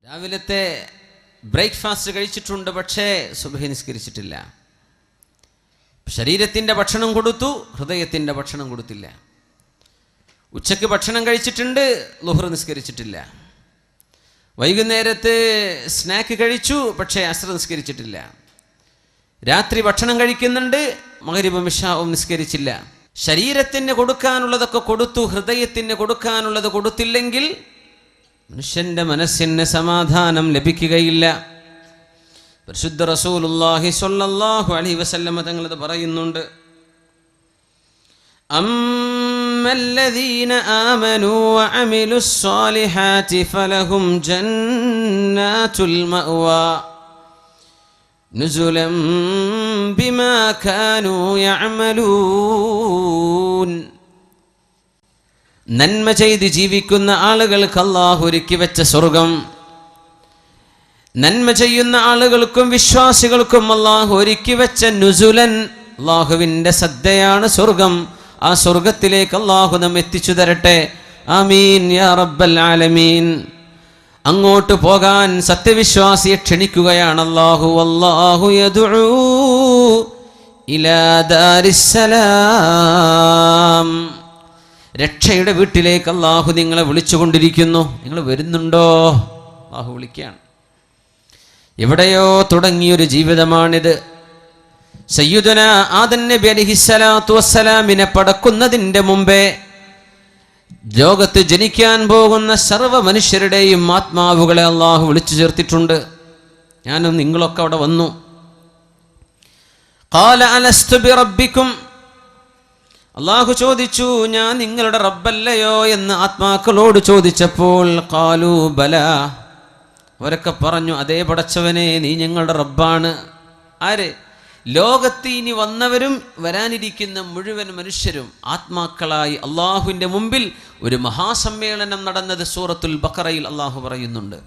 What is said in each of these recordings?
രാവിലത്തെ ബ്രേക്ക്ഫാസ്റ്റ് കഴിച്ചിട്ടുണ്ട്, പക്ഷേ സുബ്ഹി നിസ്കരിച്ചിട്ടില്ല. ശരീരത്തിൻ്റെ ഭക്ഷണം കൊടുത്തു, ഹൃദയത്തിൻ്റെ ഭക്ഷണം കൊടുത്തില്ല. ഉച്ചയ്ക്ക് ഭക്ഷണം കഴിച്ചിട്ടുണ്ട്, ളുഹ്ർ നിസ്കരിച്ചിട്ടില്ല. വൈകുന്നേരത്ത് സ്നാക്ക് കഴിച്ചു, പക്ഷേ അസ്ർ നിസ്കരിച്ചിട്ടില്ല. രാത്രി ഭക്ഷണം കഴിക്കുന്നുണ്ട്, മഗ്രിബും ഇശാഉം നിസ്കരിച്ചില്ല. ശരീരത്തിന് കൊടുക്കാനുള്ളതൊക്കെ കൊടുത്തു, ഹൃദയത്തിന് കൊടുക്കാനുള്ളത് കൊടുത്തില്ലെങ്കിൽ മനുഷ്യന്റെ മനസ്സിന് സമാധാനം ലഭിക്കുകയില്ല. പരിശുദ്ധ റസൂലുള്ളാഹി സ്വല്ലല്ലാഹു അലൈഹി വസല്ലം തങ്ങൾ അത് പറയുന്നുണ്ട്. അമ്മല്ലദീന ആമനൂ വഅമിലുസ് സ്വാലിഹാതി ഫലഹും ജന്നാത്തുൽ മഅവാ നുസുലൻ ബിമാ കാനൂ യഅമലൂൻ. നന്മ ചെയ്ത് ജീവിക്കുന്ന ആളുകൾക്ക് അല്ലാഹു ഒരുക്കി വെച്ച സ്വർഗം, നന്മ ചെയ്യുന്ന ആളുകൾക്കും വിശ്വാസികൾക്കും അല്ലാഹു ഒരുക്കി വെച്ച നുസുലൻ, അല്ലാഹുവിൻ്റെ സദ്യയാണ് സ്വർഗം. ആ സ്വർഗത്തിലേക്ക് അല്ലാഹു നമ്മെ എത്തിച്ചു തരട്ടെ. ആമീൻ യാ റബ്ബൽ ആലമീൻ. അങ്ങോട്ട് പോകാൻ സത്യവിശ്വാസിയെ ക്ഷണിക്കുകയാണ് അല്ലാഹു. വല്ലാഹു യദ്ഉ ഇലാ ദാരിസ്സലാം. രക്ഷയുടെ വീട്ടിലേക്ക് അല്ലാഹു നിങ്ങളെ വിളിച്ചുകൊണ്ടിരിക്കുന്നു. നിങ്ങൾ വരുന്നുണ്ടോ? അല്ലാഹു വിളിക്കുകയാണ്. എവിടെയോ തുടങ്ങിയൊരു ജീവിതമാണിത്. സയ്യിദുന ആദം നബി അലൈഹിസ്സലാത്തു വസ്സലാമിനെ പടക്കുന്നതിൻ്റെ മുമ്പേ ലോകത്ത് ജനിക്കാൻ പോകുന്ന സർവ്വ മനുഷ്യരുടെയും ആത്മാവുകളെ അല്ലാഹു വിളിച്ചു ചേർത്തിട്ടുണ്ട്. ഞാനും നിങ്ങളൊക്കെ അവിടെ വന്നു. ഖാല അലസ്തു ബിറബ്ബിക്കും. അല്ലാഹു ചോദിച്ചു, ഞാൻ നിങ്ങളുടെ റബ്ബല്ലയോ എന്ന് ആത്മാക്കളോട് ചോദിച്ചപ്പോൾ ഖാലൂ ബലാ, അവരൊക്കെ പറഞ്ഞു, അതേ പടച്ചവനെ, നീ ഞങ്ങളുടെ റബ്ബാണ്. ആര്? ലോകത്ത് ഇനി വന്നവരും വരാനിരിക്കുന്ന മുഴുവൻ മനുഷ്യരും ആത്മാക്കളായി അള്ളാഹുവിൻ്റെ മുമ്പിൽ ഒരു മഹാസമ്മേളനം നടന്നത് സൂറത്തുൽ ബഖറയിൽ അള്ളാഹു പറയുന്നുണ്ട്.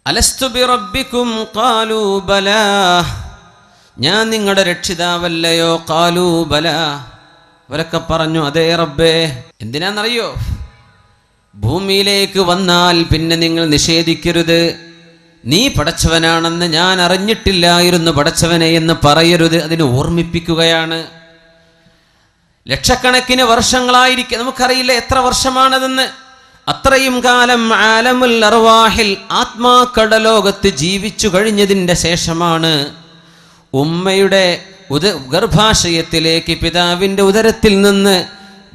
അലസ്തു ബിറബ്ബിക്കും ഖാലൂ ബലാ, ഞാൻ നിങ്ങളുടെ രക്ഷിതാവല്ലയോ? ഖാലൂ ബലാ, അവരൊക്കെ പറഞ്ഞു, അതേ റബ്ബേ. എന്തിനാണെന്നറിയോ? ഭൂമിയിലേക്ക് വന്നാൽ പിന്നെ നിങ്ങൾ നിഷേധിക്കരുത്, നീ പടച്ചവനാണെന്ന് ഞാൻ അറിഞ്ഞിട്ടില്ലായിരുന്നു പടച്ചവനെ എന്ന് പറയരുത്. അതിന് ഓർമ്മിപ്പിക്കുകയാണ്. ലക്ഷക്കണക്കിന് വർഷങ്ങളായിരിക്കും, നമുക്കറിയില്ല എത്ര വർഷമാണതെന്ന്. അത്രയും കാലം ആലമുൽ അർവാഹിൽ ആത്മാക്കളുടെ ലോകത്ത് ജീവിച്ചു കഴിഞ്ഞതിൻ്റെ ശേഷമാണ് ഉമ്മയുടെ ഗർഭാശയത്തിലേക്ക് പിതാവിൻ്റെ ഉദരത്തിൽ നിന്ന്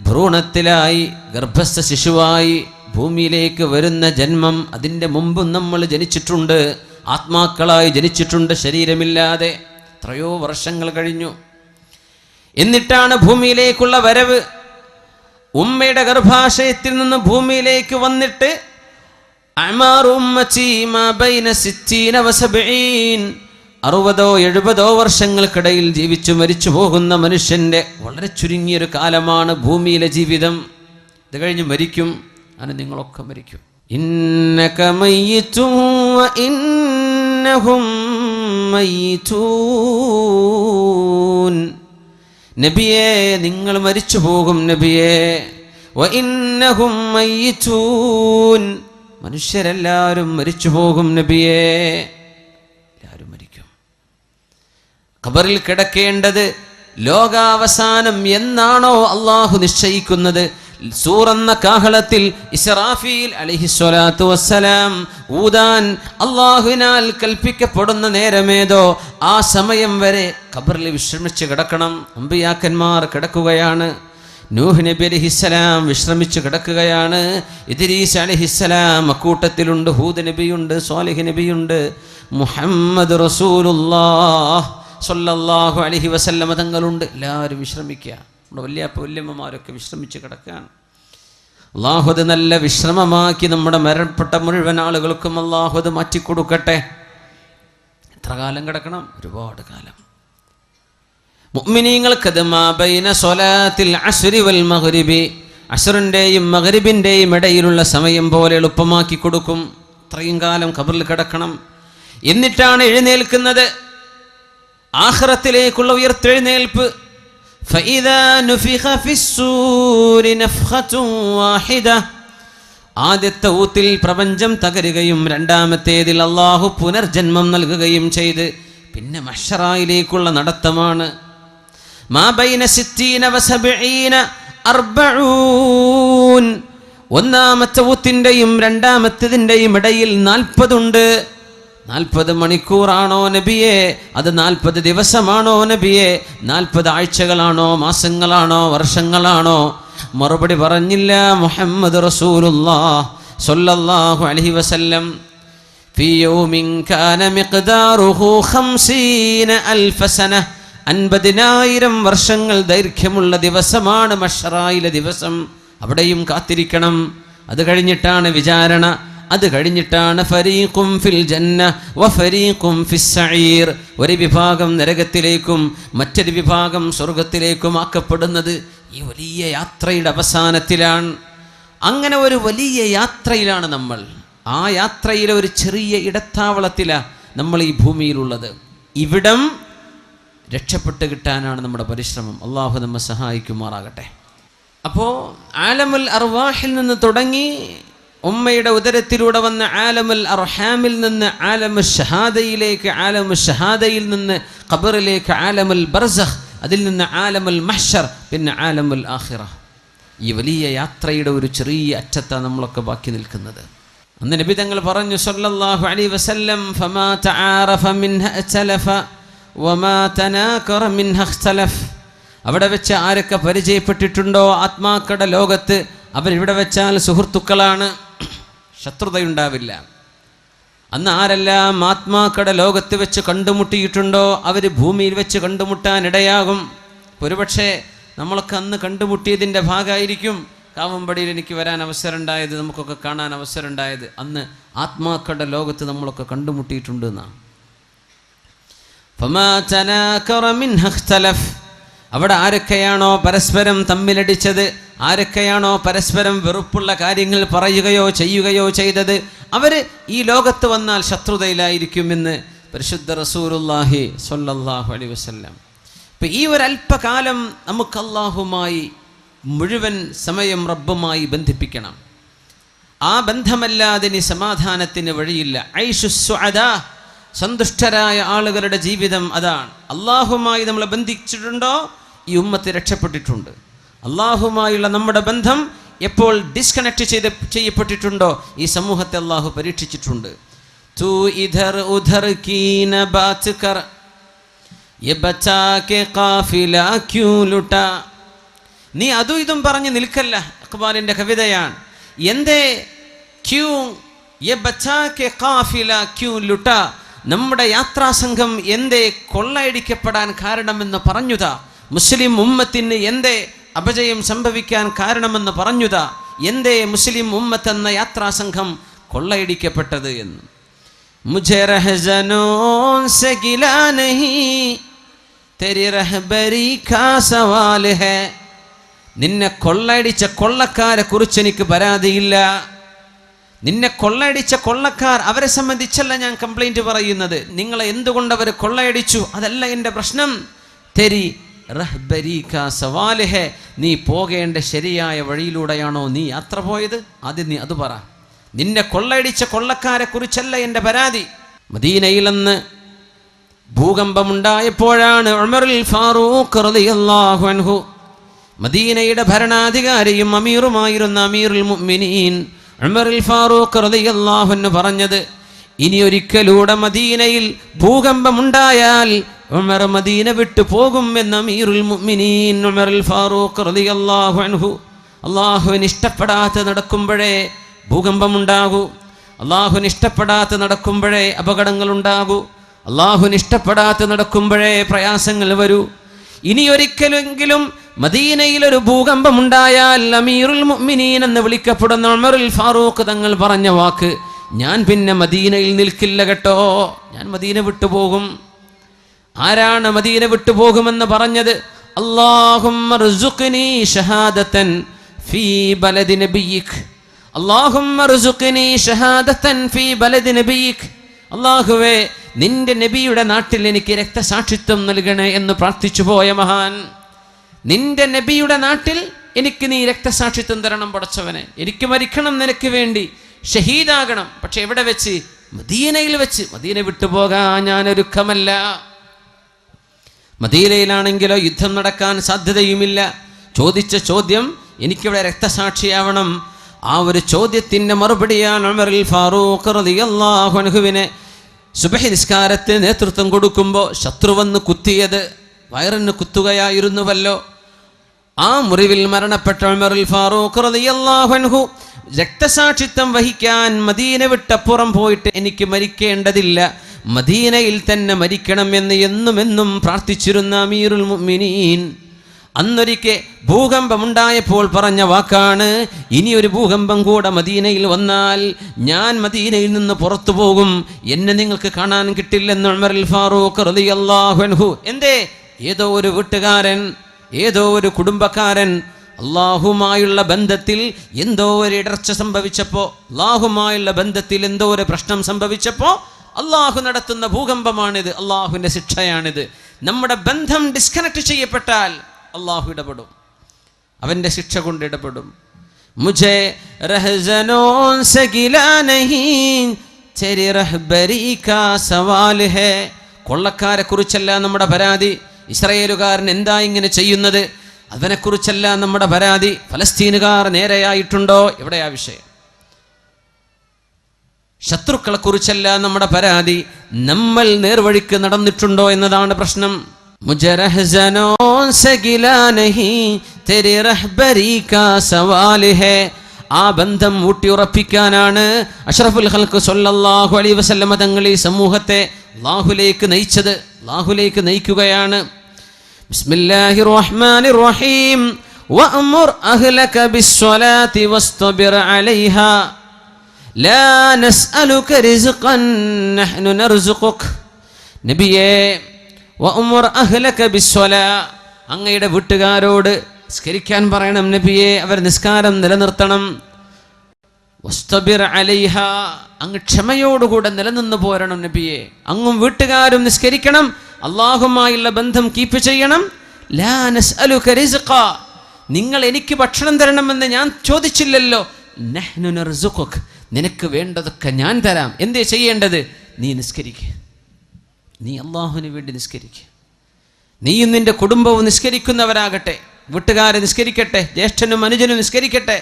ഭ്രൂണത്തിലായി ഗർഭസ്ഥ ശിശുവായി ഭൂമിയിലേക്ക് വരുന്ന ജന്മം. അതിൻ്റെ മുമ്പും നമ്മൾ ജനിച്ചിട്ടുണ്ട്, ആത്മാക്കളായി ജനിച്ചിട്ടുണ്ട്, ശരീരമില്ലാതെ. എത്രയോ വർഷങ്ങൾ കഴിഞ്ഞു. എന്നിട്ടാണ് ഭൂമിയിലേക്കുള്ള വരവ്. ഉമ്മയുടെ ഗർഭാശയത്തിൽ നിന്ന് ഭൂമിയിലേക്ക് വന്നിട്ട് 60-70 വർഷങ്ങൾക്കിടയിൽ ജീവിച്ചു മരിച്ചു പോകുന്ന മനുഷ്യൻ്റെ വളരെ ചുരുങ്ങിയൊരു കാലമാണ് ഭൂമിയിലെ ജീവിതം. ഇത് കഴിഞ്ഞ് മരിക്കും. അങ്ങനെ നിങ്ങളൊക്കെ മരിക്കും. ഇന്നക മയ്യിതുൻ വ ഇന്നഹും മയ്യിതൂൻ. നബിയേ, നിങ്ങൾ മരിച്ചു പോകും നബിയേ. വ ഇന്നഹും മയ്യിതൂൻ, മനുഷ്യരെല്ലാവരും മരിച്ചു പോകും നബിയേ. എല്ലാവരും മരിക്കും. ഖബറിൽ കിടക്കേണ്ടത് ലോകാവസാനം എന്നാണോ അള്ളാഹു നിശ്ചയിക്കുന്നത്, സൂറന്ന കാഹളത്തിൽ ഇസ്രാഫീൽ അലൈഹിസ്സലാത്തു വസ്സലാം ഊതാൻ അള്ളാഹുവിനാൽ കൽപ്പിക്കപ്പെടുന്ന നേരമേതോ ആ സമയം വരെ ഖബറിൽ വിശ്രമിച്ച് കിടക്കണം. അമ്പിയാക്കന്മാർ കിടക്കുകയാണ്. നൂഹ് നബി അലൈഹിസ്സലാം വിശ്രമിച്ച് കിടക്കുകയാണ്. ഇദ്രീസ് അലൈഹിസ്സലാം അക്കൂട്ടത്തിലുണ്ട്. ഹൂദ് നബിയുണ്ട്, സ്വാലിഹ് നബിയുണ്ട്, മുഹമ്മദ് റസൂലുള്ളാഹ് സ്വല്ലല്ലാഹു അലൈഹി വസല്ലം തങ്ങളുണ്ട്. എല്ലാവരും വിശ്രമിക്കുക. നമ്മുടെ വല്യമ്മമാരൊക്കെ വിശ്രമിച്ച് കിടക്കുകയാണ്. അല്ലാഹു അത് നല്ല വിശ്രമമാക്കി നമ്മുടെ മരണപ്പെട്ട മുഴുവൻ ആളുകൾക്കും അല്ലാഹു അത് മാറ്റിക്കൊടുക്കട്ടെ. എത്ര കാലം കിടക്കണം? ഒരുപാട് കാലം. മുഅ്മിനീങ്ങൾക്കത് മാ ബൈന സ്വലാത്തിൽ അസ്രി വൽ മഗ്രിബി, അസ്റിൻ്റെയും മഗ്രിബിൻ്റെയും ഇടയിലുള്ള സമയം പോലെ എളുപ്പമാക്കി കൊടുക്കും. അത്രയും കാലം ഖബറിൽ കിടക്കണം. എന്നിട്ടാണ് എഴുന്നേൽക്കുന്നത്. ആഖിറത്തിലേക്കുള്ള ഉയർത്തെഴുന്നേൽപ്പ്. فإذا نفخ في الصور نفخة واحدة, ആദ്യത്തെ ഊത്തിൽ പ്രപഞ്ചം തകരുകയും രണ്ടാമത്തേതിൽ അള്ളാഹു പുനർജന്മം നൽകുകയും ചെയ്ത് പിന്നെ മഹ്ശറായിലേക്കുള്ള നടത്തമാണ്. മാ ബൈന സിത്തീന വസബഈന അർബഊൻ. ഒന്നാമത്തെ ഊത്തിൻ്റെയും രണ്ടാമത്തേതിൻ്റെയും ഇടയിൽ 40 ഉണ്ട്. 40 മണിക്കൂറാണോ നബിയെ? അത് 40 ദിവസമാണോ നബിയെ? 40 ആഴ്ചകളാണോ, മാസങ്ങളാണോ, വർഷങ്ങളാണോ? മറുപടി പറഞ്ഞില്ല. മുഹമ്മദ് റസൂലുള്ളാഹ് സ്വല്ലല്ലാഹു അലൈഹി വസല്ലം ഫീ യൗമിൻ കാന മിഖ്ദാറുഹു 50000 സന. 50,000 വർഷങ്ങൾ ദൈർഘ്യമുള്ള ദിവസമാണ് മഹ്ശറായിലെ ദിവസം. അവിടെയും കാത്തിരിക്കണം. അത് കഴിഞ്ഞിട്ടാണ് വിചാരണ. അത് കഴിഞ്ഞിട്ടാണ് ഫരീഖും ഫിൽ ജന്ന വ ഫരീഖും ഫിസ് സഈർ. ഒരു വിഭാഗം നരകത്തിലേക്കും മറ്റൊരു വിഭാഗം സ്വർഗത്തിലേക്കും ആക്കപ്പെടുന്നത് ഈ വലിയ യാത്രയുടെ അവസാനത്തിലാണ്. അങ്ങനെ ഒരു വലിയ യാത്രയിലാണ് നമ്മൾ. ആ യാത്രയിലെ ഒരു ചെറിയ ഇടത്താവളത്തിലാണ് നമ്മൾ ഈ ഭൂമിയിലുള്ളത്. ഇവിടം രക്ഷപ്പെട്ട് കിട്ടാനാണ് നമ്മുടെ പരിശ്രമം. അള്ളാഹു നമ്മെ സഹായിക്കുമാറാകട്ടെ. അപ്പോൾ ആലമുൽ അർവാഹിൽ നിന്ന് തുടങ്ങി ഉമ്മയുടെ ഉദരത്തിലൂടെ വന്ന ആലമുൽ അർഹാമിൽ നിന്ന് ആലമു ഷഹാദയിലേക്ക്, ആലമു ഷഹാദയിൽ നിന്ന് ഖബറിലേക്ക് ആലമുൽ ബർസഖ്, അതിൽ നിന്ന് ആലമുൽ മഹ്ശർ, പിന്നെ ആലമുൽ ആഖിറ. ഈ വലിയ യാത്രയുടെ ഒരു ചെറിയ അറ്റത്താണ് നമ്മളൊക്കെ ബാക്കി നിൽക്കുന്നത്. അന്ന് നബി തങ്ങൾ പറഞ്ഞു സല്ലല്ലാഹു അലൈഹി വസല്ലം, ഫമാ തആറഫ മിൻഹ അഖ്തലഫ വമാ തനാകറ മിൻഹ ഇഖ്തലഫ. അവിടെ വെച്ച് ആരൊക്കെ പരിചയപ്പെട്ടിട്ടുണ്ടോ ആത്മാക്കളുടെ ലോകത്ത്, അവരിവിടെ വെച്ചാൽ സുഹൃത്തുക്കളാണ്, ശത്രുതയുണ്ടാവില്ല. അന്ന് ആരെല്ലാം ആത്മാക്കളുടെ ലോകത്ത് വെച്ച് കണ്ടുമുട്ടിയിട്ടുണ്ടോ അവർ ഭൂമിയിൽ വെച്ച് കണ്ടുമുട്ടാൻ ഇടയാകും. ഒരുപക്ഷെ നമ്മളൊക്കെ അന്ന് കണ്ടുമുട്ടിയതിൻ്റെ ഭാഗമായിരിക്കും കാവമ്പടിയിൽ എനിക്ക് വരാൻ അവസരം ഉണ്ടായത്, നമുക്കൊക്കെ കാണാൻ അവസരം ഉണ്ടായത്. അന്ന് ആത്മാക്കളുടെ ലോകത്ത് നമ്മളൊക്കെ കണ്ടുമുട്ടിയിട്ടുണ്ട് എന്നാണ്. ഫമാ തനാകറ മിൻഹ ഇഖ്തലഫ. അവിടെ ആരൊക്കെയാണോ പരസ്പരം തമ്മിലടിച്ചത്, ആരൊക്കെയാണോ പരസ്പരം വെറുപ്പുള്ള കാര്യങ്ങൾ പറയുകയോ ചെയ്യുകയോ ചെയ്തത്, അവർ ഈ ലോകത്ത് വന്നാൽ ശത്രുതയിലായിരിക്കുമെന്ന് പരിശുദ്ധ റസൂലുള്ളാഹി സ്വല്ലല്ലാഹു അലൈഹി വസല്ലം. ഇപ്പം ഈ ഒരു അല്പകാലം നമുക്ക് അല്ലാഹുമായി മുഴുവൻ സമയം റബ്ബുമായി ബന്ധിപ്പിക്കണം. ആ ബന്ധമല്ലാതെ ഇനി സമാധാനത്തിന് വഴിയില്ല. ഐഷു സുഅദാ, സന്തുഷ്ടരായ ആളുകളുടെ ജീവിതം അതാണ്. അല്ലാഹുമായി നമ്മൾ ബന്ധിച്ചിട്ടുണ്ടോ ഈ ഉമ്മത്ത് രക്ഷപ്പെട്ടിട്ടുണ്ട്. അല്ലാഹുമായുള്ള നമ്മുടെ ബന്ധം എപ്പോൾ ഡിസ്കണക്ട് ചെയ്യപ്പെട്ടിട്ടുണ്ടോ ഈ സമൂഹത്തെ അല്ലാഹു പരീക്ഷിച്ചിട്ടുണ്ട്. തൂ ഇധർ ഉധർ കീന ബാത് കർ യെ ബച്ചാ കെ ഖാഫില ക്യൂ ലുട്ടാ. നീ അതും ഇതും പറഞ്ഞ് നിൽക്കല്ല. ഇഖ്ബാലിൻ്റെ കവിതയാണ്. എന്തേ ക്യൂ യെ ബച്ചാ കെ ഖാഫില ക്യൂ ലുട്ടാ. നമ്മുടെ യാത്രാസംഘം എന്തേ കൊള്ളയടിക്കപ്പെടാൻ കാരണമെന്ന് പറഞ്ഞുതാ. മുസ്ലിം ഉമ്മത്തിന് എന്തേ അപജയം സംഭവിക്കാൻ കാരണമെന്ന് പറഞ്ഞുതാ. എന്തേ മുസ്ലിം ഉമ്മത്ത് എന്ന യാത്രാസംഘം കൊള്ളയടിക്കപ്പെട്ടത് എന്ന്. മുझे रहज़नों से गिला नहीं तेरी रहबरी का सवाल है. നിന്നെ കൊള്ളയടിച്ച കൊള്ളക്കാരെ കുറിച്ച് എനിക്ക് പരാതിയില്ല. നിന്നെ കൊള്ളയടിച്ച കൊള്ളക്കാർ, അവരെ സംബന്ധിച്ചല്ല ഞാൻ കംപ്ലൈൻറ്റ് പറയുന്നത്. നിങ്ങളെ എന്തുകൊണ്ട് അവർ കൊള്ളയടിച്ചു അതല്ല എൻ്റെ പ്രശ്നം. തെരി റഹ്ബരി കാ സവാൽ ഹെ. നീ പോകേണ്ട ശരിയായ വഴിയിലൂടെയാണോ നീ യാത്ര പോയത്? ആദ്യം നീ അത് പറ. നിന്നെ കൊള്ളയടിച്ച കൊള്ളക്കാരെ കുറിച്ചല്ല എൻ്റെ പരാതി. മദീനയിൽ നിന്ന് ഭൂകമ്പമുണ്ടായപ്പോഴാണ് ഉമറുൽ ഫാറൂഖ് റളിയല്ലാഹു അൻഹു, മദീനയുടെ ഭരണാധികാരിയും അമീറുമായിരുന്ന അമീറുൽ മുഅ്മിനീൻ ഉമറുൽ ഫാറൂഖ് റളിയല്ലാഹു അൻഹു പറഞ്ഞത്, ഇനി ഒരിക്കലൂടെ മദീനയിൽ ഭൂകമ്പമുണ്ടായാൽ ഉമർ മദീന വിട്ടു പോകും എന്ന അമീറുൽ മുഅ്മിനീൻ ഉമറുൽ ഫാറൂഖ് റളിയല്ലാഹു അൻഹു. അല്ലാഹുവിന് ഇഷ്ടപ്പെടാതെ നടക്കുമ്പോഴേ ഭൂകമ്പമുണ്ടാകൂ. അല്ലാഹുവിന് ഇഷ്ടപ്പെടാതെ നടക്കുമ്പോഴേ അപകടങ്ങളുണ്ടാകൂ. അല്ലാഹുവിന് ഇഷ്ടപ്പെടാതെ നടക്കുമ്പോഴേ പ്രയാസങ്ങൾ വരൂ. ഇനി ഒരിക്കലെങ്കിലും മദീനയിൽ ഒരു ഭൂകമ്പമുണ്ടായാൽ അമീറുൽ മുഅ്മിനീൻ എന്ന് വിളിക്കപ്പെടുന്ന ഉമറുൽ ഫാറൂഖ് തങ്ങൾ പറഞ്ഞ വാക്ക്, ഞാൻ പിന്നെ മദീനയിൽ നിൽക്കില്ല കേട്ടോ, ഞാൻ മദീന വിട്ടുപോകും. ആരാണ് മദീന വിട്ടുപോകുമെന്ന് പറഞ്ഞത്? അല്ലാഹുമ്മ ർസുഖ്നി ഷഹാദതൻ ഫീ ബലദി നബിയിക്. അല്ലാഹുമ്മ ർസുഖ്നി ഷഹാദതൻ ഫീ ബലദി നബിയിക്. അല്ലാഹുവേ, നിന്റെ നബിയുടെ നാട്ടിൽ എനിക്ക് രക്തസാക്ഷിത്വം നൽകണേ എന്ന് പ്രാർത്ഥിച്ചു പോയ മഹാൻ. നിന്റെ നബിയുടെ നാട്ടിൽ എനിക്ക് നീ രക്തസാക്ഷിത്വം തരണം പടച്ചവനെ, എനിക്ക് മരിക്കണം നിനക്ക് വേണ്ടി, ഷഹീദാകണം. പക്ഷെ എവിടെ വെച്ച്? മദീനയിൽ വെച്ച്. മദീന വിട്ടുപോകാൻ ഞാനൊരുക്കമല്ല. മദീനയിലാണെങ്കിലോ യുദ്ധം നടക്കാൻ സാധ്യതയുമില്ല. ചോദിച്ച ചോദ്യം എനിക്കിവിടെ രക്തസാക്ഷിയാവണം. ആ ഒരു ചോദ്യത്തിൻ്റെ മറുപടിയാണ് ഉമറുൽ ഫാറൂഖ് റളിയല്ലാഹു അൻഹുവിനെ സുബഹി നിസ്കാരത്തിന് നേതൃത്വം കൊടുക്കുമ്പോൾ ശത്രു വന്ന് കുത്തിയത്. വയറിന് കുത്തുകയായിരുന്നുവല്ലോ. ആ മുറിവിൽ മരണപ്പെട്ട ഉമറുൽ ഫാറൂഖ് റളിയല്ലാഹു അൻഹു രക്തസാക്ഷിത്വം വഹിക്കാൻ മദീന വിട്ടപ്പുറം പോയിട്ട് എനിക്ക് മരിക്കേണ്ടതില്ല, മദീനയിൽ തന്നെ മരിക്കണം എന്ന് എന്നും പ്രാർത്ഥിച്ചിരുന്ന അമീറുൽ മുഅ്മിനീൻ അന്നൊരിക്കൽ ഭൂകമ്പമുണ്ടായപ്പോൾ പറഞ്ഞ വാക്കാണ്, ഇനിയൊരു ഭൂകമ്പം കൂടെ മദീനയിൽ വന്നാൽ ഞാൻ മദീനയിൽ നിന്ന് പുറത്തു പോകും, എന്നെ നിങ്ങൾക്ക് കാണാൻ കിട്ടില്ലെന്ന് ഉമറുൽ ഫാറൂഖ് റളിയല്ലാഹു അൻഹു. എന്തേ? ഏതോ ഒരു വീട്ടുകാരൻ, ഏതോ ഒരു കുടുംബക്കാരൻ അള്ളാഹുമായുള്ള ബന്ധത്തിൽ എന്തോ ഒരു ഇടർച്ച സംഭവിച്ചപ്പോൾ, അള്ളാഹുമായുള്ള ബന്ധത്തിൽ എന്തോ ഒരു പ്രശ്നം സംഭവിച്ചപ്പോൾ അള്ളാഹു നടത്തുന്ന ഭൂകമ്പമാണിത്, അള്ളാഹുവിൻ്റെ ശിക്ഷയാണിത്. നമ്മുടെ ബന്ധം ഡിസ്കണക്ട് ചെയ്യപ്പെട്ടാൽ അള്ളാഹു ഇടപെടും, അവൻ്റെ ശിക്ഷ കൊണ്ട് ഇടപെടും. മുझे रहज़नों से गिला नहीं तेरी रहबरी का सवाल है. കൊള്ളക്കാരെ കുറിച്ചല്ല നമ്മുടെ പരാതി. ഇസ്രായേലുകാരൻ എന്താ ഇങ്ങനെ ചെയ്യുന്നത്, അതിനെക്കുറിച്ചല്ല നമ്മുടെ പരാതി. ഫലസ്തീനുകാർ നേരെയായിട്ടുണ്ടോ, എവിടെയാ വിഷയം? ശത്രുക്കളെ കുറിച്ചല്ല നമ്മുടെ പരാതി, നമ്മൾ നേർവഴിക്ക് നടന്നിട്ടുണ്ടോ എന്നതാണ് പ്രശ്നം. മുझे रहज़नों से गिला नहीं तेरी रहबरी का सवाल है. ആ ബന്ധം ഊട്ടിയുറപ്പിക്കാനാണ് അഷ്റഫുൽ ഖൽഖ് സ്വല്ലല്ലാഹു അലൈഹി വസല്ലമ തങ്ങൾ ഈ സമൂഹത്തെ അല്ലാഹുവിലേക്ക് നയിച്ചത്, അല്ലാഹുവിലേക്ക് നയിക്കുകയാണ്. ബിസ്മില്ലാഹിർ റഹ്മാനിർ റഹീം വഅ്മുർ അഹ്ലക ബിസ്സലാത്തി വസ്തബിർ അലൈഹാ ലാ നസ്അലുക റിസ്ഖൻ നഹ്നു നർസുഖുക. നബിയേ, വഅ്മുർ അഹ്ലക ബിസ്സലാ, അങ്ങയുടെ വീട്ടുകാരോട് നിസ്കരിക്കാൻ പറയണം നബിയെ, അവർ നിസ്കാരം നിലനിർത്തണം. വസ്തബിർ അലൈഹാ, അങ്ങ് ക്ഷമയോടുകൂടെ നിലനിന്ന് പോരണം നബിയെ. അങ്ങും വീട്ടുകാരും നിസ്കരിക്കണം, അള്ളാഹുമായുള്ള ബന്ധം കീപ്പ് ചെയ്യണം. ലാ നസ്അലുക റിസ്ഖ, നിങ്ങൾ എനിക്ക് ഭക്ഷണം തരണമെന്ന് ഞാൻ ചോദിച്ചില്ലല്ലോ. നഹ്നു നർസുഖുക, നിനക്ക് വേണ്ടതൊക്കെ ഞാൻ തരാം. എന്തേ ചെയ്യേണ്ടത്? നീ നിസ്കരിക്കുക, നീ അള്ളാഹുവിന് വേണ്ടി നിസ്കരിക്കുക. നീയും നിന്റെ കുടുംബവും നിസ്കരിക്കുന്നവരാകട്ടെ, വീട്ടുകാരെ നിസ്കരിക്കട്ടെ, ജ്യേഷ്ഠനും അനുജനും നിസ്കരിക്കട്ടെ.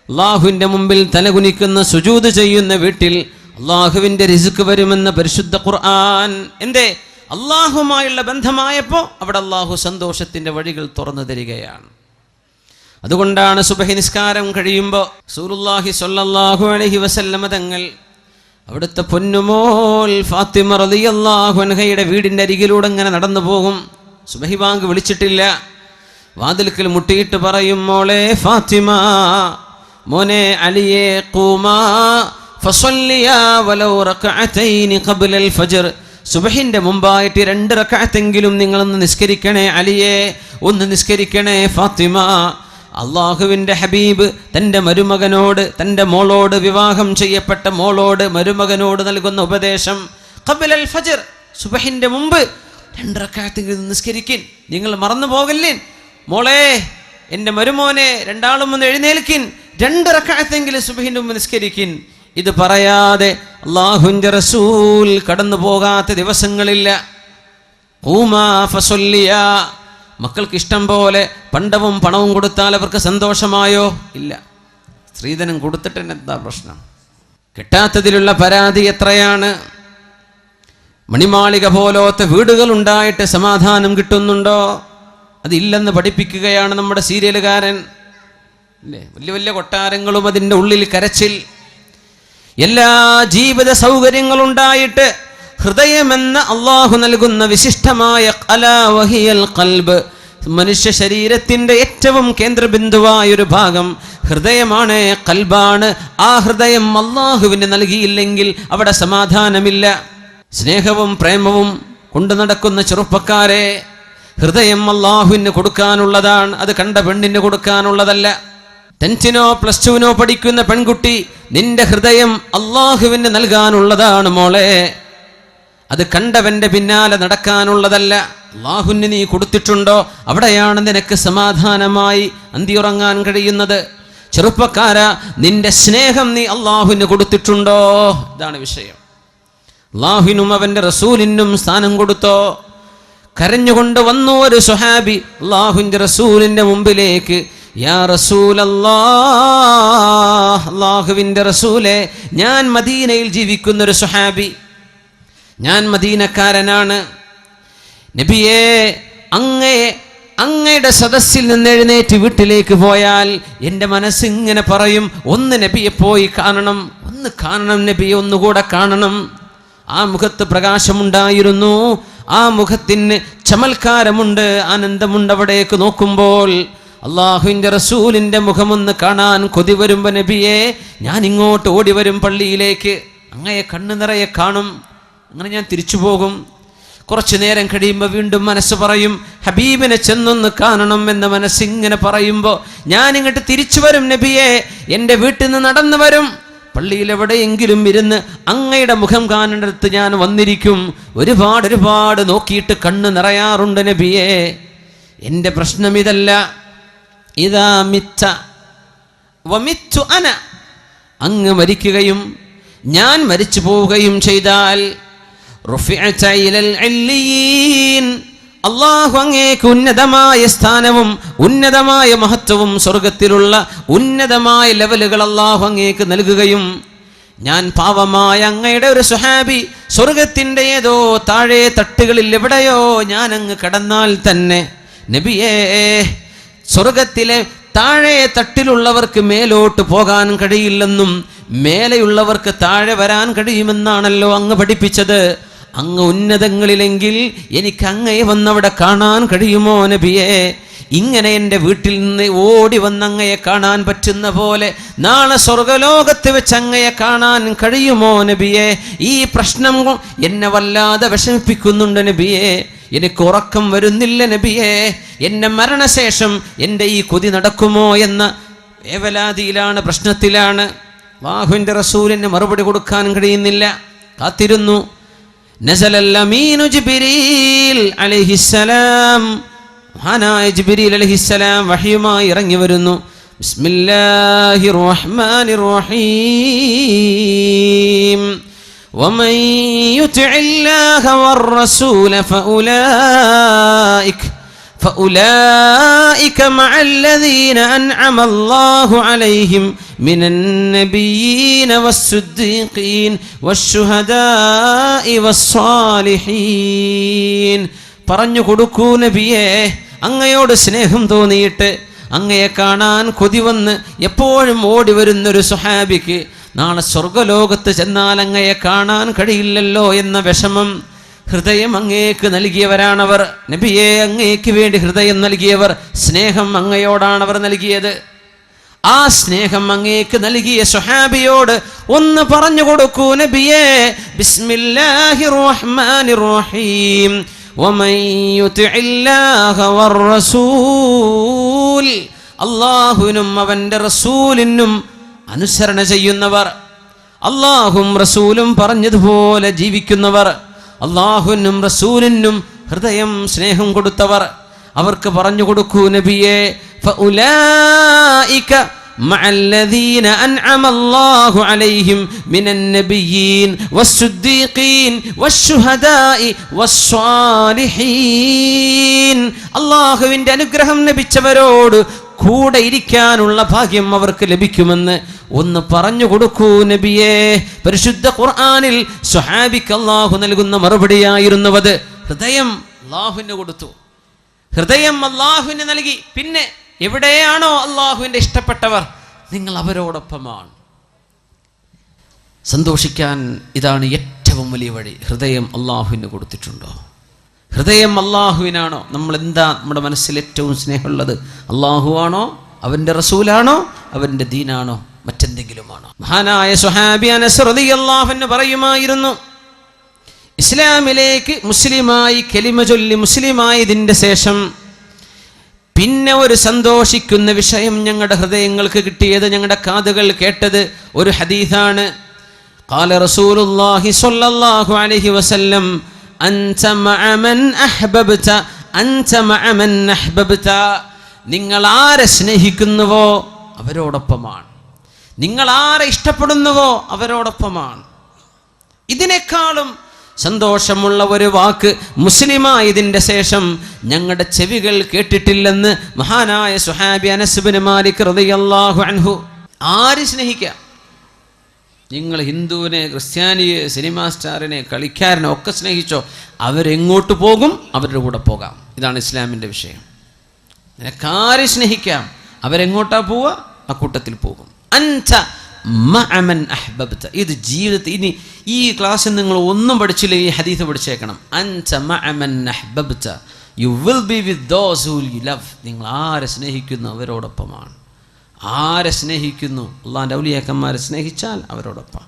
അള്ളാഹുവിൻ്റെ മുമ്പിൽ തലകുനിക്കുന്ന സുജൂദ് ചെയ്യുന്ന വീട്ടിൽ അള്ളാഹുവിൻ്റെ റിസ്ക് വരുമെന്ന പരിശുദ്ധ ഖുർആൻ. എന്തേ? അള്ളാഹുമായുള്ള ബന്ധമായപ്പോൾ അവിടെ അള്ളാഹു സന്തോഷത്തിൻ്റെ വഴികൾ തുറന്നു തരികയാണ്. അതുകൊണ്ടാണ് സുബഹി നിസ്കാരം കഴിയുമ്പോൾ റസൂലുള്ളാഹി സ്വല്ലല്ലാഹു അലൈഹി വസല്ലമ തങ്ങൾ അവിടുത്തെ പൊന്നുമോൾ ഫാത്തിമ റളിയല്ലാഹു അൻഹയുടെ വീടിൻ്റെ അരികിലൂടെ ഇങ്ങനെ നടന്നു പോകും. സുബഹി ബാങ്ക് വിളിച്ചിട്ടില്ല, വാതിൽക്കൽ മുട്ടിയിട്ട് പറയും, മോളെ ഫാത്തിമ, മോനെ അലിയെ, ഖൂമാ ഫസല്ലിയാ വലൗ റകഅതൈനി ഖബ്ലൽ ഫജ്ർ. സുബഹിന്റെ മുമ്പായിട്ട് 2 റകഅത്തെങ്കിലും നിങ്ങളൊന്ന് നിസ്കരിക്കണേ അലിയെ, ഒന്ന് നിസ്കരിക്കണേ ഫാത്തിമ. അള്ളാഹുവിൻ്റെ ഹബീബ് തൻ്റെ മരുമകനോട്, തൻ്റെ മോളോട്, വിവാഹം ചെയ്യപ്പെട്ട മോളോട്, മരുമകനോട് നൽകുന്ന ഉപദേശം, ഖബ്ലൽ ഫജ്ർ, സുബഹിന്റെ മുമ്പ് 2 റകഅത്തെങ്കിലും നിസ്കരിക്കിൻ, നിങ്ങൾ മറന്നു പോകല്ലേ. മോളെ, എൻ്റെ മരുമോനെ, രണ്ടാളും ഒന്ന് എഴുന്നേൽക്കിൻ, 2 റകഅത്തെങ്കിലും സുബഹിന്റെ മുമ്പ് നിസ്കരിക്കിൻ. ഇത് പറയാതെ അല്ലാഹുവിൻ്റെ റസൂൽ കടന്നു പോകാത്ത ദിവസങ്ങളില്ല. ഖൂമാ ഫസല്ലിയാ, മക്കൾക്ക് ഇഷ്ടം പോലെ പണ്ടവും പണവും കൊടുത്താൽ അവർക്ക് സന്തോഷമായോ? ഇല്ല. സ്ത്രീധനം കൊടുത്തിട്ട് എന്താ പ്രശ്നം? കിട്ടാത്തതിലുള്ള പരാതി എത്രയാണ്? മണിമാളിക പോലത്തെ വീടുകൾ ഉണ്ടായിട്ട് സമാധാനം കിട്ടുന്നുണ്ടോ? അതില്ലെന്ന് പഠിപ്പിക്കുകയാണ് നമ്മുടെ സീരിയലുകാരൻ. അല്ലേ? വലിയ വലിയ കൊട്ടാരങ്ങളും അതിൻ്റെ ഉള്ളിൽ കരച്ചിൽ, എല്ലാ ജീവിത സൗകര്യങ്ങളുണ്ടായിട്ട് ഹൃദയമെന്ന അള്ളാഹു നൽകുന്ന വിശിഷ്ടമായ ഖലാ വഹിയൽ ഖൽബ്, മനുഷ്യ ശരീരത്തിൻ്റെ ഏറ്റവും കേന്ദ്രബിന്ദുവായൊരു ഭാഗം ഹൃദയമാണ്, ഖൽബാണ്. ആ ഹൃദയം അള്ളാഹുവിന് നൽകിയില്ലെങ്കിൽ അവിടെ സമാധാനമില്ല. സ്നേഹവും പ്രേമവും കൊണ്ടു നടക്കുന്ന ചെറുപ്പക്കാരെ, ഹൃദയം അള്ളാഹുവിന് കൊടുക്കാനുള്ളതാണ്, അത് കണ്ട പെണ്ണിന് കൊടുക്കാനുള്ളതല്ല. 10th-നോ +2-നോ പഠിക്കുന്ന പെൺകുട്ടി, നിന്റെ ഹൃദയം അള്ളാഹുവിന് നൽകാനുള്ളതാണ് മോളെ. അത് കണ്ടവന്റെ പിന്നാലെ നടക്കാനുള്ളതല്ല. അള്ളാഹുവിന് നീ കൊടുത്തിട്ടുണ്ടോ, അവിടെയാണ് നിനക്ക് സമാധാനമായി അന്തിയുറങ്ങാൻ കഴിയുന്നത്. ചെറുപ്പക്കാരാ, നിന്റെ സ്നേഹം നീ അള്ളാഹുവിന് കൊടുത്തിട്ടുണ്ടോ? ഇതാണ് വിഷയം. അള്ളാഹുവിനും അവന്റെ റസൂലിനും സ്ഥാനം കൊടുത്തോ? കരഞ്ഞുകൊണ്ട് വന്നു ഒരു സ്വഹാബി അള്ളാഹുവിന്റെ റസൂലിന്റെ മുമ്പിലേക്ക്. യാ റസൂലല്ലാഹ്, അള്ളാഹുവിന്റെ റസൂലേ, ഞാൻ മദീനയിൽ ജീവിക്കുന്നൊരു സ്വഹാബി, ഞാൻ മദീനക്കാരനാണ്. നബിയേ, അങ്ങയുടെ സദസ്സിൽ നിന്ന് എഴുന്നേറ്റ് വീട്ടിലേക്ക് പോയാൽ എൻ്റെ മനസ്സിങ്ങനെ പറയും, ഒന്ന് നബിയെ പോയി കാണണം, ഒന്ന് കാണണം നബിയെ, ഒന്നുകൂടെ കാണണം. ആ മുഖത്ത് പ്രകാശമുണ്ടായിരുന്നു, ആ മുഖത്തിന് ചമൽക്കാരമുണ്ട്, ആനന്ദമുണ്ട്. അവിടേക്ക് നോക്കുമ്പോൾ അള്ളാഹുവിൻ്റെ റസൂലിൻ്റെ മുഖമൊന്ന് കാണാൻ കൊതി വരുമ്പോൾ നബിയെ, ഞാൻ ഇങ്ങോട്ട് ഓടി വരും പള്ളിയിലേക്ക്, അങ്ങയെ കണ്ണു നിറയെ കാണും, അങ്ങനെ ഞാൻ തിരിച്ചു പോകും. കുറച്ചു നേരം കഴിയുമ്പോൾ വീണ്ടും മനസ്സ് പറയും, ഹബീബിനെ ചെന്നൊന്ന് കാണണം എന്ന മനസ്സിങ്ങനെ പറയുമ്പോൾ ഞാൻ ഇങ്ങോട്ട് തിരിച്ചു വരും നബിയെ, എൻ്റെ വീട്ടിൽ നിന്ന് നടന്നു വരും, പള്ളിയിൽ എവിടെയെങ്കിലും ഇരുന്ന് അങ്ങയുടെ മുഖം കാണേണ്ടടുത്ത് ഞാൻ വന്നിരിക്കും. ഒരുപാട് നോക്കിയിട്ട് കണ്ണ് നിറയാറുണ്ട് നബിയെ. എൻ്റെ പ്രശ്നം ഇതല്ല. ഇദാ മിത്ത വമിത്തു അന, അങ്ങ് മരിക്കുകയും ഞാൻ മരിച്ചു പോവുകയും ചെയ്താൽ റുഫിഅത ഇലൽ അല്ലിയീൻ, അല്ലാഹു അങ്ങേക്ക് ഉന്നതമായ സ്ഥാനവും ഉന്നതമായ മഹത്വവും സ്വർഗത്തിലുള്ള ഉന്നതമായ ലെവലുകൾ അല്ലാഹു അങ്ങേക്ക് നൽകുകയും, ഞാൻ പാവമായ അങ്ങയുടെ ഒരു സ്വഹാബി സ്വർഗത്തിൻ്റെ ഏതോ താഴെ തട്ടുകളിൽ എവിടെയോ ഞാൻ അങ്ങ് കടന്നാൽ തന്നെ നബിയേ, സ്വർഗത്തിലെ താഴെ തട്ടിലുള്ളവർക്ക് മേലോട്ട് പോകാൻ കഴിയില്ലെന്നും മേലെയുള്ളവർക്ക് താഴെ വരാൻ കഴിയുമെന്നാണല്ലോ അങ്ങ് പഠിപ്പിച്ചത്. അങ്ങ് ഉന്നതങ്ങളിലെങ്കിൽ എനിക്ക് അങ്ങയെ വന്നവിടെ കാണാൻ കഴിയുമോ നബിയെ? ഇങ്ങനെ എൻ്റെ വീട്ടിൽ നിന്ന് ഓടി വന്ന് അങ്ങയെ കാണാൻ പറ്റുന്ന പോലെ നാളെ സ്വർഗലോകത്ത് വെച്ച് അങ്ങയെ കാണാൻ കഴിയുമോ നബിയെ? ഈ പ്രശ്നം എന്നെ വല്ലാതെ വിഷമിപ്പിക്കുന്നുണ്ട് നബിയെ. എനിക്ക് ഉറക്കം വരുന്നില്ല നബിയെ. എൻ്റെ മരണശേഷം എൻ്റെ ഈ കൊതി നടക്കുമോ എന്ന വേവലാതിയിലാണ്, പ്രശ്നത്തിലാണ്. അല്ലാഹുവിൻ്റെ റസൂലിന് മറുപടി കൊടുക്കാൻ കഴിയുന്നില്ല, കാത്തിരുന്നു. നസലൽ അമീനു ജിബ്രീൽ അലൈഹിസ്സലാം, മഹാനായ ജിബ്രീൽ അലൈഹിസ്സലാം വഹയുമായി ഇറങ്ങി വരുന്നു. ബിസ്മില്ലാഹിർ റഹ്മാനിർ റഹീം. വമൻ യുതിഇല്ലാഹ വർ-റസൂല فأولئك مع الذين أنعم الله عليهم من النبيين والصديقين والشهداء والصالحين. പറഞ്ഞു കൊടുക്കൂ നബിയേ, അങ്ങയോട് സ്നേഹം തോന്നിയിട്ട് അങ്ങയെ കാണാൻ കൊതി വന്ന് എപ്പോഴും ഓടി വരുന്നൊരു സ്വഹാബിക്ക് നാളെ സ്വർഗലോകത്ത് ചെന്നാൽ അങ്ങയെ കാണാൻ കഴിയില്ലല്ലോ എന്ന വിഷമം ഹൃദയം അങ്ങേക്ക് നൽകിയവരാണവർ. നബിയെ, അങ്ങേക്ക് വേണ്ടി ഹൃദയം നൽകിയവർ, സ്നേഹം അങ്ങയോടാണവർ നൽകിയത്. ആ സ്നേഹം അങ്ങേക്ക് നൽകിയ സ്വഹാബിയോട് ഒന്ന് പറഞ്ഞു കൊടുക്കൂ നബിയെ, ബിസ്മില്ലാഹിർ റഹ്മാനിർ റഹീം. വമൻ യുതിഇല്ലാഹ വർ-റസൂൽ, അല്ലാഹുവിനും അവന്റെ റസൂലിനും അനുസരണ ചെയ്യുന്നവർ, അല്ലാഹും റസൂലും പറഞ്ഞതുപോലെ ജീവിക്കുന്നവർ, അല്ലാഹുവിനും റസൂലിനും ഹൃദയം സ്നേഹം കൊടുത്തവർ, അവർക്ക് പറഞ്ഞു കൊടുക്കൂ നബിയെ, ഫഉലൈക മഅല്ലദീന അൻഅമ അല്ലാഹു അലൈഹിം മിനൻ നബിയ്യീൻ വസ്സുദ്ദീഖീൻ വശുഹദാഇ വസ്സാലിഹീൻ. അല്ലാഹുവിൻ്റെ അനുഗ്രഹം ലഭിച്ചവരോട് കൂടെ ഇരിക്കാനുള്ള ഭാഗ്യം അവർക്ക് ലഭിക്കുമെന്ന് ഒന്ന് പറഞ്ഞു കൊടുക്കൂ നബിയേ. പരിശുദ്ധ ഖുർആനിൽ സ്വഹാബിക്ക് അല്ലാഹു നൽകുന്ന മറുപടിയായിരുന്നത്. ഹൃദയം അല്ലാഹുവിന് കൊടുത്തു, ഹൃദയം അല്ലാഹുവിന് നൽകി. പിന്നെ എവിടെയാണോ അല്ലാഹുവിൻ്റെ ഇഷ്ടപ്പെട്ടവർ, നിങ്ങൾ അവരോടൊപ്പമാണ്. സന്തോഷിക്കാൻ ഇതാണ് ഏറ്റവും വലിയ വഴി. ഹൃദയം അല്ലാഹുവിന് കൊടുത്തിട്ടുണ്ടോ? ഹൃദയം അല്ലാഹുവിനാണോ? നമ്മൾ എന്താ നമ്മുടെ മനസ്സിൽ ഏറ്റവും സ്നേഹമുള്ളത്? അല്ലാഹു ആണോ, അവൻ്റെ റസൂലാണോ, അവൻ്റെ ദീനാണോ, മറ്റെന്തെങ്കിലുമാണോ? മഹാനായ സ്വഹാബി അനസ് റളിയല്ലാഹു അൻഹു പറയുമായിരുന്നു, ഇസ്ലാമിലേക്ക് മുസ്ലിമായി കലിമ ചൊല്ലി മുസ്ലിമായതിൻ്റെ ശേഷം പിന്നെ ഒരു സന്തോഷിക്കുന്ന വിഷയം ഞങ്ങളുടെ ഹൃദയങ്ങൾക്ക് കിട്ടിയത്, ഞങ്ങളുടെ കാതുകൾ കേട്ടത് ഒരു ഹദീസാണ്. ഖാല റസൂലുള്ളാഹി സ്വല്ലല്ലാഹു അലൈഹി വസല്ലം അൻത മഅ മൻ അഹ്ബബ്ത അൻത മഅ മൻ അഹ്ബബ്ത. നിങ്ങൾ ആരെ സ്നേഹിക്കുന്നുവോ അവരോടൊപ്പമാണ്, നിങ്ങൾ ആരെ ഇഷ്ടപ്പെടുന്നുവോ അവരോടൊപ്പമാണ്. ഇതിനേക്കാളും സന്തോഷമുള്ള ഒരു വാക്ക് മുസ്ലിമായതിൻ്റെ ശേഷം ഞങ്ങളുടെ ചെവികൾ കേട്ടിട്ടില്ലെന്ന് മഹാനായ സുഹാബി അനസ് ഇബ്നു മാലിക് റളിയല്ലാഹു അൻഹു. ആര് സ്നേഹിക്കാം? നിങ്ങൾ ഹിന്ദുവിനെ, ക്രിസ്ത്യാനിയെ, സിനിമാ സ്റ്റാറിനെ, കളിക്കാരനെ ഒക്കെ സ്നേഹിച്ചോ, അവരെങ്ങോട്ട് പോകും അവരുടെ കൂടെ പോകാം. ഇതാണ് ഇസ്ലാമിൻ്റെ വിഷയം. നിനക്കാരെ സ്നേഹിക്കാം, അവരെങ്ങോട്ടാ പോവുക ആ കൂട്ടത്തിൽ പോകും. അൻത മഅമൻ അഹ്ബബ്ത. ഇത് ജീവിതത്തിൽ ഇനി ഈ ക്ലാസ്സിൽ നിങ്ങൾ ഒന്നും പഠിച്ചില്ല, ഈ ഹദീസ് പഠിച്ചേക്കണം. അൻത മഅമൻ അഹ്ബബ്ത, you will be with those who you love. നിങ്ങൾ ആരെ സ്നേഹിക്കുന്നു അവരോടൊപ്പമാണ്. ആരെ സ്നേഹിക്കുന്നു, അള്ളാഹിൻ്റെ ഔലിയാക്കന്മാരെ സ്നേഹിച്ചാൽ അവരോടൊപ്പം.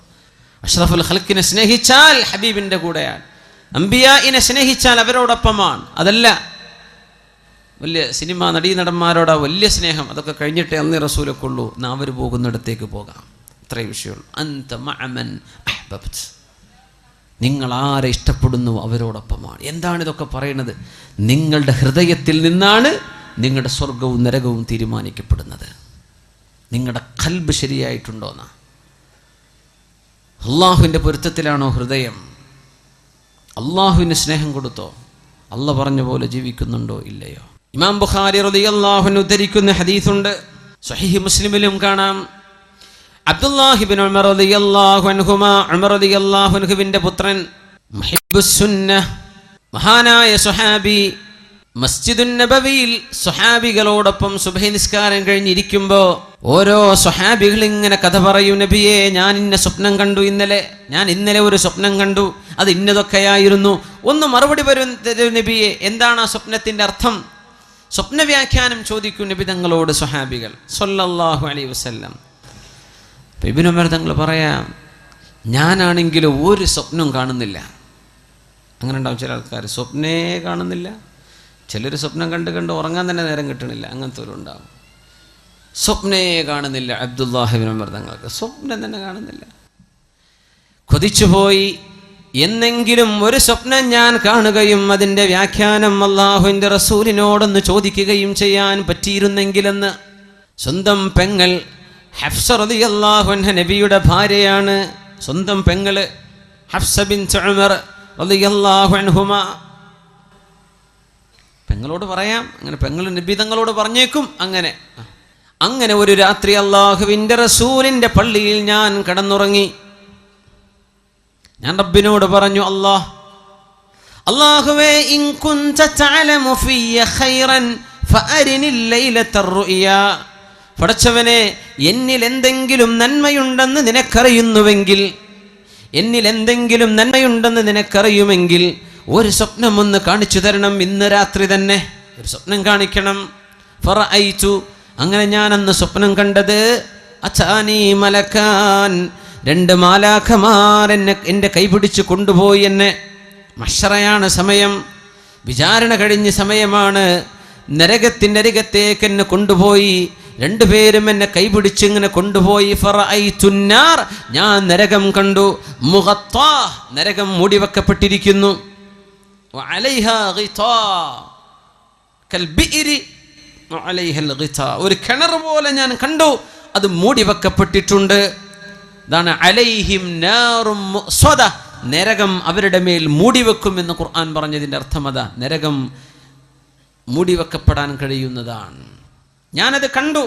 അഷ്റഫുൽ ഖൽഖിനെ സ്നേഹിച്ചാൽ ഹബീബിൻ്റെ കൂടെയാണ്. അംബിയാഇനെ സ്നേഹിച്ചാൽ അവരോടൊപ്പമാണ്. അതല്ല വലിയ സിനിമാ നടീനടന്മാരോടാ വലിയ സ്നേഹം, അതൊക്കെ കഴിഞ്ഞിട്ടേ അന്നേ റസൂലൊക്കെ ഉള്ളൂ. എന്നാൽ അവർ പോകുന്നിടത്തേക്ക് പോകാം. അത്രയും വിഷയമുള്ളൂ. അൻത മഅമൻ അഹ്ബബ്ത, നിങ്ങൾ ആരെ ഇഷ്ടപ്പെടുന്നു അവരോടൊപ്പമാണ്. എന്താണ് ഇതൊക്കെ പറയുന്നത്? നിങ്ങളുടെ ഹൃദയത്തിൽ നിന്നാണ് നിങ്ങളുടെ സ്വർഗവും നരകവും തീരുമാനിക്കപ്പെടുന്നത്. നിങ്ങളുടെ ഖൽബ് ശരിയായിട്ടുണ്ടോന്നാ. അള്ളാഹുവിൻ്റെ പൊരുത്തത്തിലാണോ ഹൃദയം? അള്ളാഹുവിന് സ്നേഹം കൊടുത്തോ? അള്ളാഹ് പറഞ്ഞ പോലെ ജീവിക്കുന്നുണ്ടോ ഇല്ലയോ? ഇമാം ബുഖാരി റളിയല്ലാഹു അൻഹു ഉദ്ധരിക്കുന്ന ഹദീസുണ്ട്, സ്വഹീഹ് മുസ്ലിമിലും കാണാം. അബ്ദുല്ലാഹി ഇബ്നു ഉമർ റളിയല്ലാഹു അൻഹുമാ, ഉമർ റളിയല്ലാഹു അൻഹുവിൻ്റെ പുത്രൻ, മുഹിബ്ബുസ് സുന്നഹ്, മഹാനായ സ്വഹാബി, മസ്ജിദുൻ നബവിയിൽ സ്വഹാബികളോടൊപ്പം സുബ്ഹി നിസ്കാരം കഴിഞ്ഞിരിക്കുമ്പോൾ ഓരോ സ്വഹാബികൾ ഇങ്ങനെ കഥ പറയും. നബിയെ, ഞാൻ ഇന്ന സ്വപ്നം കണ്ടു ഇന്നലെ, ഞാൻ ഇന്നലെ ഒരു സ്വപ്നം കണ്ടു, അത് ഇന്നതൊക്കെയായിരുന്നു. ഒന്ന് മറുപടി വരും നബിയെ, എന്താണ് ആ സ്വപ്നത്തിൻ്റെ അർത്ഥം? സ്വപ്ന വ്യാഖ്യാനം ചോദിക്കും നബി തങ്ങളോട് സ്വഹാബികൾ സ്വല്ലല്ലാഹു അലൈഹി വസല്ലം. ഇബ്നു ഉമർ തങ്ങൾ പറയാം, ഞാനാണെങ്കിൽ ഒരു സ്വപ്നം കാണുന്നില്ല. അങ്ങനെ ഉണ്ടാവും ചില ആൾക്കാർ, സ്വപ്നേ കാണുന്നില്ല. ചിലർ സ്വപ്നം കണ്ട് കണ്ട് ഉറങ്ങാൻ തന്നെ നേരം കിട്ടണില്ല, അങ്ങനത്തെ ഒരു ഉണ്ടാവും. സ്വപ്നേ കാണുന്നില്ല. അബ്ദുല്ലാഹി ഇബ്നു ഉമർ തങ്ങൾക്ക് സ്വപ്നം തന്നെ കാണുന്നില്ല. കൊതിച്ചുപോയി, എന്നെങ്കിലും ഒരു സ്വപ്നം ഞാൻ കാണുകയും അതിൻ്റെ വ്യാഖ്യാനം അള്ളാഹുവിൻ്റെ റസൂലിനോടൊന്ന് ചോദിക്കുകയും ചെയ്യാൻ പറ്റിയിരുന്നെങ്കിലെന്ന്. സ്വന്തം പെങ്ങൾ ഹഫ്സ റളിയല്ലാഹു അൻഹ നബിയുടെ ഭാര്യയാണ്. സ്വന്തം പെങ്ങള് ഹഫ്സ ബിൻത് ഉമർ റളിയല്ലാഹു അൻഹുമാ. പെങ്ങളോട് പറയാം, അങ്ങനെ പെങ്ങൾ നബി തങ്ങളോട് പറഞ്ഞേക്കും. അങ്ങനെ ഒരു രാത്രി അള്ളാഹുവിൻ്റെ റസൂലിൻ്റെ പള്ളിയിൽ ഞാൻ കിടന്നുറങ്ങി. ഞാൻ റബ്ബിനോട് പറഞ്ഞു, അല്ലാഹുവേ, ഇൻ കുൻത തഅലമു ഫിയ ഖൈറൻ ഫഅരിനി ലൈലത റുയാ. പടച്ചവനെ, എന്നിൽ എന്തെങ്കിലും നന്മയുണ്ടെന്ന് നിനക്കറിയുമെങ്കിൽ ഒരു സ്വപ്നം ഒന്ന് കാണിച്ചു തരണം. ഇന്ന് രാത്രി തന്നെ ഒരു സ്വപ്നം കാണിക്കണം. ഫറഅയ്തു, അങ്ങനെ ഞാൻ അന്ന് സ്വപ്നം കണ്ടത്, അതാനി മലക്കാൻ, 2 മാലാഖമാർ എൻ്റെ കൈപിടിച്ച് കൊണ്ടുപോയി. എന്നെ മഹ്ശറയാണ് സമയം, വിചാരണ കഴിഞ്ഞ സമയമാണ്. നരകത്തിൻ്റെ അരികത്തേക്ക് എന്നെ കൊണ്ടുപോയി. 2 പേരും എന്നെ കൈപിടിച്ച് ഇങ്ങനെ കൊണ്ടുപോയി. ഫറഅയ്തുന്നാർ, ഞാൻ നരകം കണ്ടു. മുഗത്താ, നരകം മൂടിവെക്കപ്പെട്ടിരിക്കുന്നു. വഅലൈഹാ ഗിതാ കൽബിഇരി വഅലൈഹൽ ഗിതാ, ഒരു കിണർ പോലെ ഞാൻ കണ്ടു, അത് മൂടിവെക്കപ്പെട്ടിട്ടുണ്ട്. ഇതാണ് അലൈഹിം നാറും മുഅ്സദ, നരകം അവരുടെ മേൽ മൂടിവെക്കും എന്ന് ഖുർആൻ പറഞ്ഞതിൻ്റെ അർത്ഥം അതാ. നരകം മൂടിവെക്കപ്പെടാൻ കഴിയുന്നതാണ്. ഞാനത് കണ്ടു.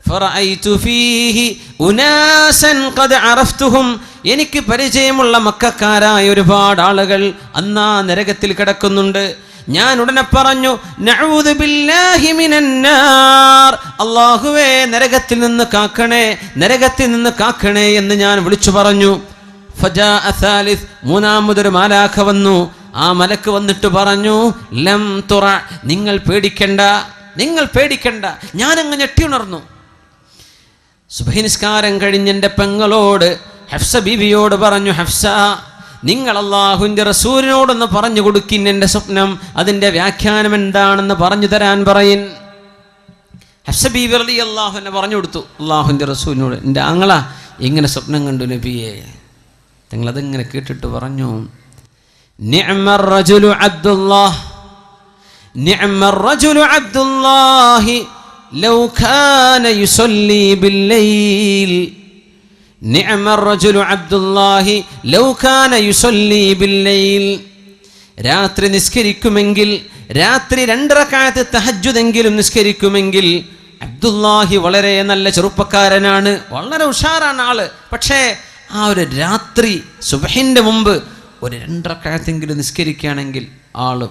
ഫറഅയ്തു ഫീഹി ഉനാസൻ ഖദ് അറഫ്തുഹും, എനിക്ക് പരിചയമുള്ള മക്കക്കാരായ ഒരുപാട് ആളുകൾ അന്നാ നരകത്തിൽ കിടക്കുന്നുണ്ട്. ഞാൻ ഉടനെ പറഞ്ഞു, നഊദു ബില്ലാഹി മിനന്നാർ, അല്ലാഹുവേ നരകത്തിൽ നിന്ന് കാക്കണേ എന്ന് ഞാൻ വിളിച്ചു പറഞ്ഞു. ഫജാഅ സാലിസ്, മൂന്നാമതൊരു മാലാഖ വന്നു. ആ മലക്ക് വന്നിട്ട് പറഞ്ഞു, ലം തുറ, നിങ്ങൾ പേടിക്കണ്ട. ഞാനങ്ങ് ഞെട്ടിയുണർന്നു. സുബ്ഹി നിസ്കാരം കഴിഞ്ഞ് എൻ്റെ പെങ്ങളോട് ഹഫ്സ ബീവിയോട് പറഞ്ഞു, ഹഫ്സ, നിങ്ങൾ അല്ലാഹുവിൻ്റെ റസൂലിനോടൊന്ന് പറഞ്ഞു കൊടുക്കിൻ എൻ്റെ സ്വപ്നം, അതിൻ്റെ വ്യാഖ്യാനം എന്താണെന്ന് പറഞ്ഞു തരാൻ പറയിൻ. ഹഫ്സ ബീവി റളിയല്ലാഹു അൻഹ പറഞ്ഞു കൊടുത്തു അല്ലാഹുവിൻ്റെ റസൂലിനോട്, എൻ്റെ ആങ്ങള ഇങ്ങനെ സ്വപ്നം കണ്ടു നബിയെ. നിങ്ങളതിങ്ങനെ കേട്ടിട്ട് പറഞ്ഞു, നിഅ്മർ റജുലു അബ്ദുല്ലാഹ്, നിഅ്മർ റജുലു അബ്ദുല്ലാഹി ലൗ കാന യുസല്ലി ബില്ലൈൽ, നിഅ്മർ റജുലു അബ്ദുല്ലാഹി ലൗ കാന യുസല്ലി ബില്ലൈൽ. രാത്രി നിസ്കരിക്കുമെങ്കിൽ, രാത്രി 2 റക്അത്ത് തഹജ്ജുദെങ്കിലും നിസ്കരിക്കുമെങ്കിൽ അബ്ദുല്ലാഹി വളരെ നല്ല ചെറുപ്പക്കാരനാണ്, വളരെ ഉഷാറാണ് ആള്. പക്ഷേ ആ ഒരു രാത്രി സുബ്ഹിന്റെ മുമ്പ് ഒരു 2 റക്അത്തെങ്കിലും നിസ്കരിക്കുകയാണെങ്കിൽ ആള്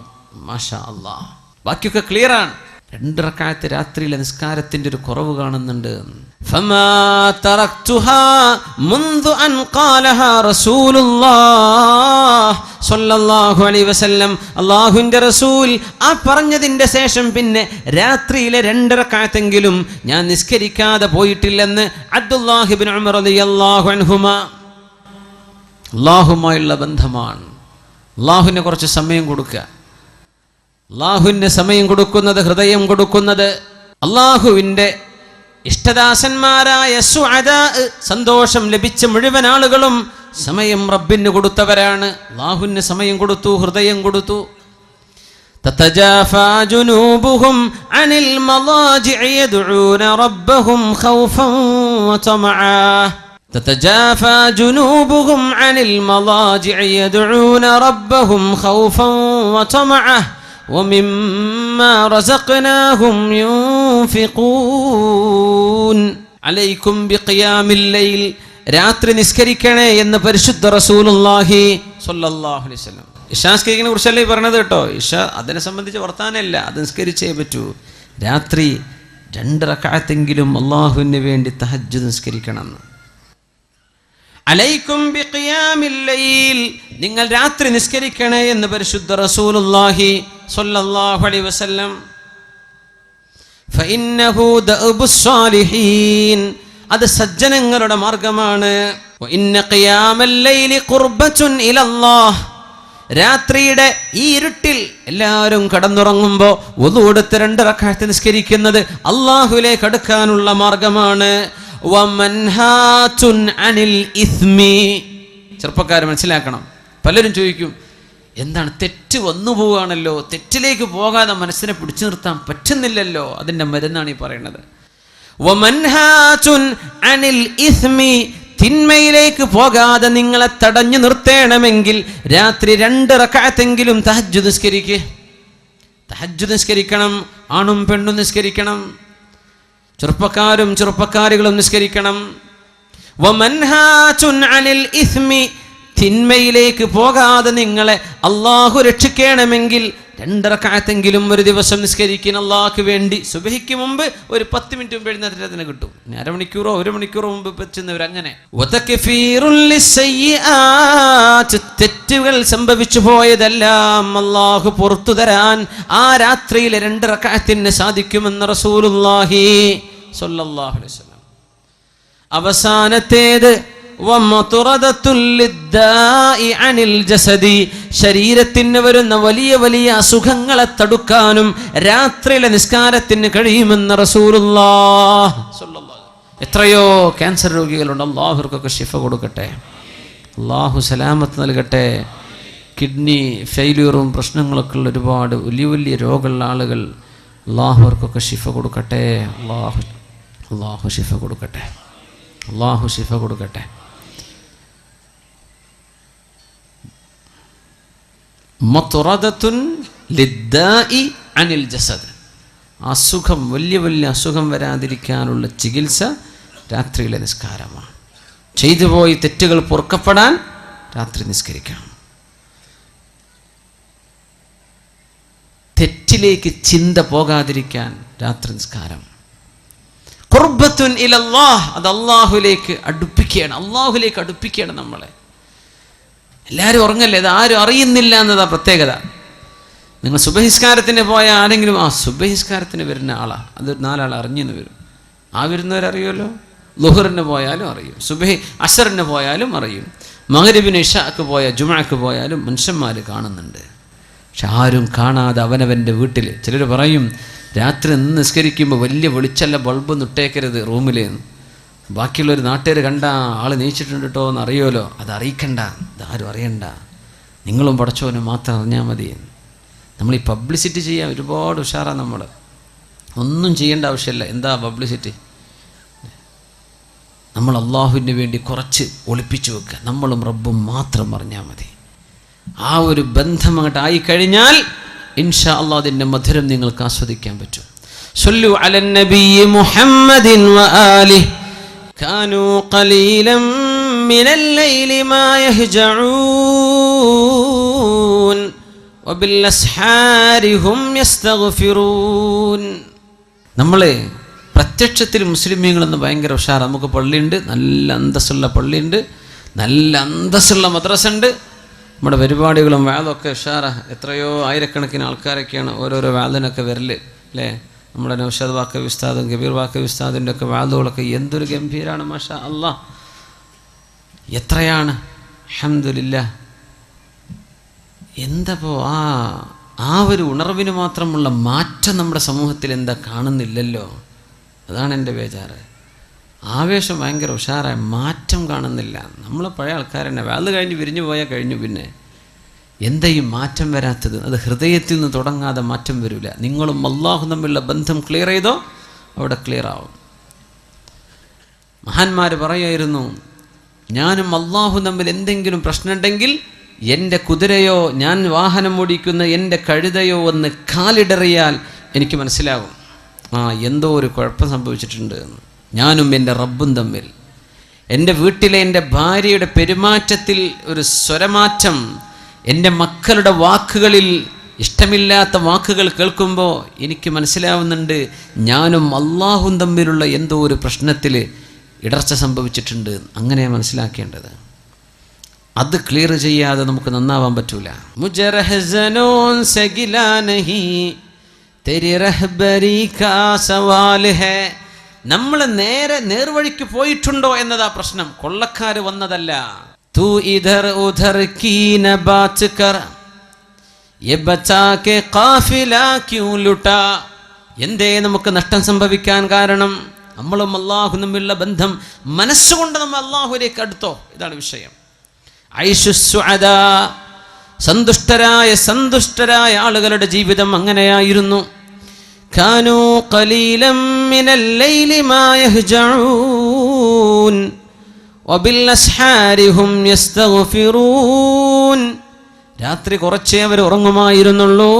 മാഷാ അല്ലാഹ്. ബാക്കിയൊക്കെ ക്ലിയറാണ്. 2 റക്അത്ത് രാത്രിയിലെ നിസ്കാരത്തിന്റെ ഒരു കുറവ് കാണുന്നുണ്ട്. ഫമാ തറക്തുഹാ മുൻദു അൻ ഖാലഹാ റസൂലുള്ളാഹ് സ്വല്ലല്ലാഹു അലൈഹി വസല്ലം, അല്ലാഹുവിന്റെ റസൂൽ ആ പറഞ്ഞതിന്റെ ശേഷം പിന്നെ രാത്രിയിലെ 2 റക്അത്തെങ്കിലും ഞാൻ നിസ്കരിക്കാതെ പോയിട്ടില്ലെന്ന് അബ്ദുല്ലാഹ് ഇബ്നു ഉമർ റളിയല്ലാഹു അൻഹുമാ. അല്ലാഹുമായുള്ള ബന്ധമാണ്. അല്ലാഹുവിനെ കുറച്ച് സമയം കൊടുക്കുക. അല്ലാഹുവിന് സമയം കൊടുക്കുന്നത്, ഹൃദയം കൊടുക്കുന്നത്, അല്ലാഹുവിൻ്റെ ഇഷ്ടദാസന്മാരായ സുഅദാ, സന്തോഷം ലഭിച്ച മുഴുവൻ ആളുകളും സമയം റബ്ബിന് കൊടുത്തവരാണ്. അല്ലാഹുവിന് സമയം കൊടുത്തു, ഹൃദയം കൊടുത്തു. തതജാഫാ ജുനൂബുഹും അനിൽ മളാജിഇ യദ്ഊന റബ്ബഹും ഖൗഫൻ വതമആ, തതജാഫാ ജുനൂബുഹും അനിൽ മളാജിഇ യദ്ഊന റബ്ബഹും ഖൗഫൻ വതമഅ ومما رزقناهم ينفقون عليكم بقيام الليل. രാത്രി നിസ്കരിക്കണേ എന്ന് പരിശുദ്ധ റസൂലുള്ളാഹി സ്വല്ലല്ലാഹു അലൈഹി വസല്ലം. ഇശാ നിസ്കരിക്കുന്നതിനെ കുറിച്ചല്ലേ പറഞ്ഞത് കേട്ടോ. ഇശ അതിനെ സംബന്ധിച്ച് വർത്താനല്ല, അത് നിസ്കരിച്ചേ പറ്റൂ. രാത്രി 2 റക്അത്തെങ്കിലും അല്ലാഹുവിന് വേണ്ടി തഹജ്ജുദ് നിസ്കരിക്കണം. അലൈക്കും ബിഖിയാമിൽ ലൈൽ, നിങ്ങൾ രാത്രി നിസ്കരിക്കണേ എന്ന് പരിശുദ്ധ റസൂലുള്ളാഹി സ്വല്ലല്ലാഹു അലൈഹി വസല്ലം. ഫഇന്നഹു ദഅബുസ് സാലിഹീൻ, അത് സജ്ജനങ്ങളുടെ മാർഗമാണ്. വഇന്ന ഖിയാമൽ ലൈലി ഖുർബത്തുൻ ഇലല്ലാഹ്, രാത്രിയുടെ ഈ ഇരുട്ടിൽ എല്ലാവരും കടന്നുറങ്ങുമ്പോൾ വുളു എടുത്ത് 2 റക്അത്ത് നിസ്കരിക്കുന്നത് അല്ലാഹുവിലേക്ക് അടുക്കാനുള്ള മാർഗമാണ്. വമൻഹാതുൻ അനിൽ ഇസ്മി, ചെറുപ്പക്കാർ മനസ്സിലാക്കണം. പലരും ചോദിക്കും, എന്താണ് തെറ്റ് വന്നു പോവുകയാണല്ലോ, തെറ്റിലേക്ക് പോകാതെ മനസ്സിനെ പിടിച്ചു നിർത്താൻ പറ്റുന്നില്ലല്ലോ, അതിൻ്റെ മരുന്നാണ് ഈ പറയുന്നത്. വമൻഹാതുൻ അനിൽ ഇസ്മി, തിന്മയിലേക്ക് പോകാതെ നിങ്ങളെ തടഞ്ഞു നിർത്തേണമെങ്കിൽ രാത്രി 2 റക്അത്തെങ്കിലും തഹജ്ജുദ് നിസ്കരിക്കുക. തഹജ്ജുദ് നിസ്കരിക്കണം. ആണും പെണ്ണും നിസ്കരിക്കണം. ചെറുപ്പക്കാരും ചെറുപ്പക്കാരികളും നിസ്കരിക്കണം. വമൻഹാതുൻ അനിൽ ഇസ്മി, തിന്മയിലേക്ക് പോകാതെ നിങ്ങളെ അല്ലാഹു രക്ഷിക്കണമെങ്കിൽ 2 റക്അത്തെങ്കിലും ഒരു ദിവസം നിസ്കരിക്കുന്ന അല്ലാഹുക്ക് വേണ്ടി. സുബഹിക്ക് മുമ്പ് ഒരു 10 മിനിറ്റ് മുമ്പ് എഴുന്നേറ്റത്തിന് കിട്ടും. അരമണിക്കൂറോ 1 മണിക്കൂറോ മുമ്പ് പറ്റുന്നവർ അങ്ങനെ. തെറ്റുകൾ സംഭവിച്ചു പോയതെല്ലാം അല്ലാഹു പുറത്തു തരാൻ ആ രാത്രിയിലെ 2 റക്അത്തിന് സാധിക്കുമെന്ന് റസൂലുള്ളാഹി സ്വല്ലല്ലാഹു അലൈഹി വസല്ലം. അവസാനത്തേത് ശരീരത്തിന് വരുന്ന വലിയ വലിയ അസുഖങ്ങളെ തടുക്കാനും രാത്രിയിലെ നിസ്കാരത്തിന് കഴിയുമെന്ന് റസൂലുള്ളാഹ് സ്വല്ലല്ലാഹു. എത്രയോ ക്യാൻസർ രോഗികളുണ്ട്. അല്ലാഹുവർക്കൊക്കെ ശിഫ കൊടുക്കട്ടെ, അല്ലാഹു സലാമത്ത് നൽകട്ടെ. കിഡ്നി ഫെയിലിയറും പ്രശ്നങ്ങളൊക്കെ ഉള്ള ഒരുപാട് വലിയ വലിയ രോഗമുള്ള ആളുകൾ, അല്ലാഹുവർക്കൊക്കെ ശിഫ കൊടുക്കട്ടെ. അല്ലാഹു ശിഫ കൊടുക്കട്ടെ, അല്ലാഹു ശിഫ കൊടുക്കട്ടെ. മത്റദത്തുൻ ലിദ്ദാഇ അനിൽ ജസദ്, അസുഖം, വലിയ വലിയ അസുഖം വരാതിരിക്കാനുള്ള ചികിത്സ രാത്രിയിലെ നിസ്കാരമാണ്. ചെയ്തു പോയി തെറ്റുകൾ പൊറുക്കപ്പെടാൻ രാത്രി നിസ്കരിക്കണം. തെറ്റിലേക്ക് ചിന്ത പോകാതിരിക്കാൻ രാത്രി നിസ്കാരം. ഖുർബത്തുൻ ഇലല്ലാഹ്, അത് അല്ലാഹുവിലേക്ക് അടുപ്പിക്കുകയാണ്. അല്ലാഹുവിലേക്ക് അടുപ്പിക്കുകയാണ് നമ്മളെ. എല്ലാവരും ഉറങ്ങല്ലേ, അത് ആരും അറിയുന്നില്ല എന്നതാ പ്രത്യേകത. നിങ്ങൾ സുബഹിസ്കാരത്തിന് പോയ ആരെങ്കിലും സുബഹിസ്കാരത്തിന് വരുന്ന ആളാണ്, അത് 4 ആൾ അറിഞ്ഞെന്ന് വരും. ആ വരുന്നവരറിയുമല്ലോ. ളുഹറിന് പോയാലും അറിയും, സുബഹി അസറിന് പോയാലും അറിയും, മഗ്രിബിന് ഇശാക്ക് പോയ ജുമുഅക്ക് പോയാലും മനുഷ്യന്മാർ കാണുന്നുണ്ട്. പക്ഷെ ആരും കാണാതെ അവനവൻ്റെ വീട്ടിൽ. ചിലർ പറയും രാത്രി നിന്ന് നിസ്കരിക്കുമ്പോൾ വലിയ വെളിച്ചല്ല ബൾബ് നിട്ടേക്കരുത് റൂമിലേന്ന്. ബാക്കിയുള്ളൊരു നാട്ടുകാർ കണ്ട ആൾ നീച്ചിട്ടുണ്ട് കേട്ടോ എന്ന് അറിയുമല്ലോ, അത് അറിയിക്കണ്ട, ഇതാരും അറിയണ്ട, നിങ്ങളും പടച്ചോനും മാത്രം അറിഞ്ഞാൽ മതി. നമ്മൾ ഈ പബ്ലിസിറ്റി ചെയ്യാൻ ഒരുപാട് ഉഷാറാണ്. നമ്മൾ ഒന്നും ചെയ്യേണ്ട ആവശ്യമില്ല. എന്താ പബ്ലിസിറ്റി? നമ്മൾ അള്ളാഹുവിന് വേണ്ടി കുറച്ച് ഒളിപ്പിച്ചു വെക്കുക, നമ്മളും റബ്ബും മാത്രം അറിഞ്ഞാൽ മതി. ആ ഒരു ബന്ധം അങ്ങോട്ട് ആയിക്കഴിഞ്ഞാൽ ഇൻഷാ അള്ളാഹ് അതിൻ്റെ മധുരം നിങ്ങൾക്ക് ആസ്വദിക്കാൻ പറ്റും. സല്ലു അലൻ നബിയ്യി മുഹമ്മദിൻ വആലിഹി കാനൂ ഖലീലൻ മിനൽ ലൈലി മാ യഹ്ജഊൻ വബിൽ അസ്ഹാരി ഹും യസ്തഗ്ഫിറൂൻ. നമ്മൾ പ്രത്യക്ഷത്തിൽ മുസ്ലിമീങ്ങളെന്ന് ഭയങ്കര ഉഷാർ. നമുക്ക് പള്ളിയുണ്ട്, നല്ല അന്തസ്സുള്ള പള്ളിയുണ്ട്, നല്ല അന്തസ്സുള്ള മദ്രസ ഉണ്ട്, നമ്മുടെ പരിപാടികളും വാദമൊക്കെ ഉഷാറ. എത്രയോ ആയിരക്കണക്കിന് ആൾക്കാരൊക്കെയാണ് ഓരോരോ വാദിനൊക്കെ വരല് അല്ലേ. നമ്മുടെ നൗഷാദ് വാക്കവി ഉസ്താദും കബീർ വാക്കവി ഉസ്താദിൻ്റെ ഒക്കെ വാദുകളൊക്കെ എന്തൊരു ഗംഭീരാണ്, മാഷാ അല്ലാഹ്. എത്രയാണ്, അൽഹംദുലില്ലാഹ്. എന്തപ്പോൾ ആ ഒരു ഉണർവിന് മാത്രമുള്ള മാറ്റം നമ്മുടെ സമൂഹത്തിൽ എന്താ കാണുന്നില്ലല്ലോ. അതാണ് എൻ്റെ ബേജാറ്. ആവേശം ഭയങ്കര ഉഷാറായ മാറ്റം കാണുന്നില്ല. നമ്മളെ പഴയ ആൾക്കാർ തന്നെ അത് കഴിഞ്ഞ് വിരിഞ്ഞു പോയാൽ കഴിഞ്ഞു. പിന്നെ എന്താ ഈ മാറ്റം വരാത്തത്? അത് ഹൃദയത്തിൽ നിന്ന് തുടങ്ങാതെ മാറ്റം വരില്ല. നിങ്ങളും അല്ലാഹും തമ്മിലുള്ള ബന്ധം ക്ലിയർ ചെയ്തോ അവിടെ ക്ലിയർ ആവും. മഹാന്മാർ പറയുമായിരുന്നു, ഞാനും അല്ലാഹും തമ്മിൽ എന്തെങ്കിലും പ്രശ്നമുണ്ടെങ്കിൽ എൻ്റെ കുതിരയോ ഞാൻ വാഹനം ഓടിക്കുന്ന എൻ്റെ കഴുതയോ ഒന്ന് കാലിടറിയാൽ എനിക്ക് മനസ്സിലാകും എന്തോ ഒരു കുഴപ്പം സംഭവിച്ചിട്ടുണ്ട് എന്ന്. ഞാനും എൻ്റെ റബ്ബും തമ്മിൽ, എൻ്റെ വീട്ടിലെ എൻ്റെ ഭാര്യയുടെ പെരുമാറ്റത്തിൽ ഒരു സ്വരമാറ്റം, എൻ്റെ മക്കളുടെ വാക്കുകളിൽ ഇഷ്ടമില്ലാത്ത വാക്കുകൾ കേൾക്കുമ്പോൾ എനിക്ക് മനസ്സിലാവുന്നുണ്ട് ഞാനും അല്ലാഹും തമ്മിലുള്ള എന്തോ ഒരു പ്രശ്നത്തിൽ ഇടർച്ച സംഭവിച്ചിട്ടുണ്ട്. അങ്ങനെ മനസ്സിലാക്കേണ്ടത്. അത് ക്ലിയർ ചെയ്യാതെ നമുക്ക് നന്നാവാൻ പറ്റൂല. മുജറഹ്സനോൻ സഗിലാ നഹി തെരി റഹ്ബരി കാ സവാൽ ഹേ. നമ്മൾ നേർവഴിക്ക് പോയിട്ടുണ്ടോ എന്നതാ പ്രശ്നം, കൊള്ളക്കാർ വന്നതല്ല. തൂ ഇധർ ഉധർ കീ ന ബാത് കർ യെ ബച്ചാ കെ ഖാഫില ക്യൂ ലുട്ടാ. എന്തേ നമുക്ക് നഷ്ടം സംഭവിക്കാൻ കാരണം? നമ്മളും അല്ലാഹുവും തമ്മിലുള്ള ബന്ധം മനസ്സുകൊണ്ട് നമ്മൾ അല്ലാഹുവിലേക്ക് അടുത്തോ? ഇതാണ് വിഷയം. ഐഷു സുഅദാ, സന്തുഷ്ടരായ ആളുകളുടെ ജീവിതം അങ്ങനെയായിരുന്നു. കാനൂ ഖലീലൻ മിനൽ ലൈലി മാ യഹ്ജഊൻ വബിൽ അസ്ഹാരി ഹും യസ്തഗ്ഫിറൂൻ. രാത്രി കുറച്ചേ അവർ ഉറങ്ങുമായിരുന്നുള്ളൂ.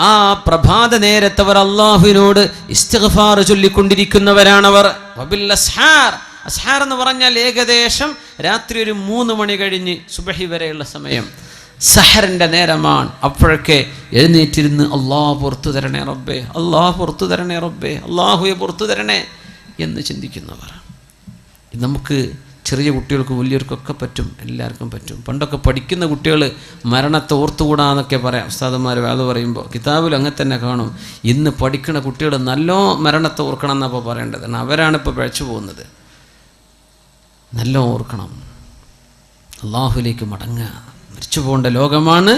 ആ പ്രഭാത നേരത്തവർ അല്ലാഹുവിനോട് ഇസ്തിഗ്ഫാർ ചൊല്ലിക്കൊണ്ടിരിക്കുന്നവരാണവർ. വബിൽ അസ്ഹാർ, അസ്ഹാർ എന്ന് പറഞ്ഞാൽ ഏകദേശം രാത്രി ഒരു 3 മണി കഴിഞ്ഞ് സുബഹി വരെയുള്ള സമയം, സഹറിൻ്റെ നേരമാണ്. അപ്പോഴൊക്കെ എഴുന്നേറ്റിരുന്ന് അല്ലാഹു പുറത്തു തരണേ റബ്ബേ, അല്ലാഹു പുറത്തു തരണേ റബ്ബേ, അല്ലാഹുവെ പുറത്തു തരണേ എന്ന് ചിന്തിക്കുന്നവർ. നമുക്ക് ചെറിയ കുട്ടികൾക്കും വലിയവർക്കൊക്കെ പറ്റും, എല്ലാവർക്കും പറ്റും. പണ്ടൊക്കെ പഠിക്കുന്ന കുട്ടികൾ മരണത്തെ ഓർത്തുകൂടാന്നൊക്കെ പറയാം ഉസ്താദന്മാർ അത് പറയുമ്പോൾ. കിതാബിൽ അങ്ങനെ തന്നെ കാണും. ഇന്ന് പഠിക്കുന്ന കുട്ടികൾ നല്ലോ മരണത്തെ ഓർക്കണം എന്നപ്പോൾ പറയേണ്ടത്. അവരാണിപ്പോൾ പിഴച്ചു പോകുന്നത്. നല്ല ഓർക്കണം, അല്ലാഹുവിലേക്ക് മടങ്ങുക. മരിച്ചു പോകേണ്ട ലോകമാണ്.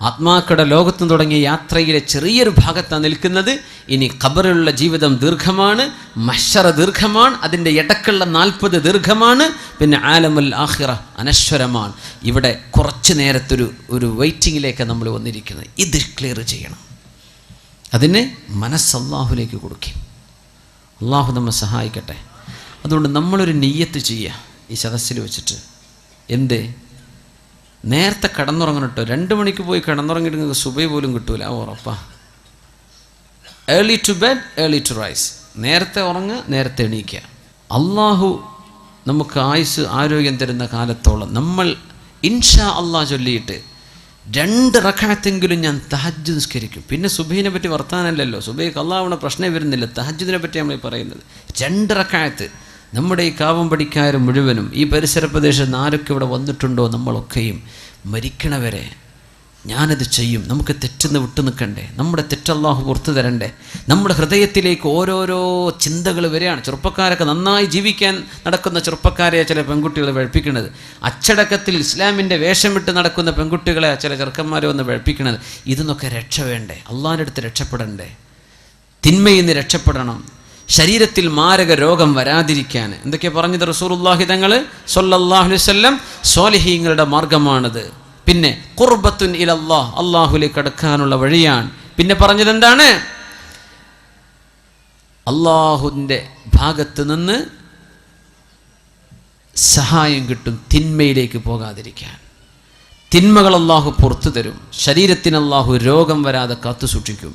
ആത്മാക്കളുടെ ലോകത്തും തുടങ്ങിയ യാത്രയിലെ ചെറിയൊരു ഭാഗത്താണ് നിൽക്കുന്നത്. ഇനി ഖബറിലുള്ള ജീവിതം ദീർഘമാണ്, മഹ്ശറ ദീർഘമാണ്, അതിൻ്റെ ഇടക്കുള്ള 40 ദീർഘമാണ്, പിന്നെ ആലമുൽ ആഖിറ അനശ്വരമാണ്. ഇവിടെ കുറച്ച് നേരത്തൊരു വെയിറ്റിങ്ങിലേക്ക് നമ്മൾ വന്നിരിക്കുന്നത്. ഇത് ക്ലിയർ ചെയ്യണം. അതിന് മനസ്സ് അല്ലാഹുവിലേക്ക് കൊടുക്കും. അല്ലാഹു നമ്മെ സഹായിക്കട്ടെ. അതുകൊണ്ട് നമ്മളൊരു നിയ്യത്ത് ചെയ്യുക ഈ സദസ്സിൽ വെച്ചിട്ട്. എന്തേ? നേരത്തെ കിടന്നുറങ്ങണം കേട്ടോ. 2 മണിക്ക് പോയി കിടന്നുറങ്ങിയിട്ട് നിങ്ങൾക്ക് സുബഹി പോലും കിട്ടൂല, ഉറപ്പാ. Early to bed early to rise. നേരത്തെ ഉറങ്ങുക, നേരത്തെ എണീക്കുക. അള്ളാഹു നമുക്ക് ആയുസ് ആരോഗ്യം തരുന്ന കാലത്തോളം നമ്മൾ ഇൻഷാ അള്ളാഹ് ചൊല്ലിയിട്ട് 2 റക്അത്തെങ്കിലും ഞാൻ തഹജ്ജുദ് നിസ്കരിക്കും. പിന്നെ സുബഹിനെ പറ്റി വർത്താനല്ലല്ലോ, സുബഹിക്ക് അള്ളാഹുവിനെ പ്രശ്നം വരുന്നില്ല. തഹജ്ജുദിനെ പറ്റി നമ്മൾ പറയുന്നത് 2 റക്അത്ത്. നമ്മുടെ ഈ കാവം പടിക്കാർ മുഴുവനും ഈ പരിസര പ്രദേശത്ത് ആരൊക്കെ ഇവിടെ വന്നിട്ടുണ്ടോ നമ്മളൊക്കെയും മരിക്കണവരെ ഞാനത് ചെയ്യും. നമുക്ക് തെറ്റെന്ന് വിട്ടു നിൽക്കണ്ടേ? നമ്മുടെ തെറ്റല്ലാഹു പുറത്തു തരണ്ടേ? നമ്മുടെ ഹൃദയത്തിലേക്ക് ഓരോരോ ചിന്തകൾ വരികയാണ്. ചെറുപ്പക്കാരൊക്കെ നന്നായി ജീവിക്കാൻ നടക്കുന്ന ചെറുപ്പക്കാരെ ചില പെൺകുട്ടികൾ വഴപ്പിക്കുന്നത്, അച്ചടക്കത്തിൽ ഇസ്ലാമിൻ്റെ വേഷം വിട്ട് നടക്കുന്ന പെൺകുട്ടികളെ ചില ചെറുക്കന്മാരെ വന്ന് വഴപ്പിക്കുന്നത്. ഇതിന്നൊക്കെ രക്ഷ വേണ്ടേ? അള്ളാഹിൻ്റെ അടുത്ത് രക്ഷപ്പെടണ്ടേ? തിന്മയിൽ നിന്ന് രക്ഷപ്പെടണം, ശരീരത്തിൽ മാരക രോഗം വരാതിരിക്കാൻ എന്തൊക്കെയാ പറഞ്ഞത് റസൂലുള്ളാഹി തങ്ങൾ സ്വല്ലല്ലാഹു അലൈഹി വസല്ലം? സ്വാലിഹീങ്ങളുടെ മാർഗമാണത്. പിന്നെ ഖുർബത്തുൻ ഇലല്ലാഹ്, അള്ളാഹുലേക്ക് അടുക്കാനുള്ള വഴിയാണ്. പിന്നെ പറഞ്ഞത് എന്താണ്? അള്ളാഹുവിൻ്റെ ഭാഗത്ത് നിന്ന് സഹായം കിട്ടും തിന്മയിലേക്ക് പോകാതിരിക്കാൻ. തിന്മകൾ അള്ളാഹു പുറത്തു തരും. ശരീരത്തിന് അള്ളാഹു രോഗം വരാതെ കാത്തു സൂക്ഷിക്കും.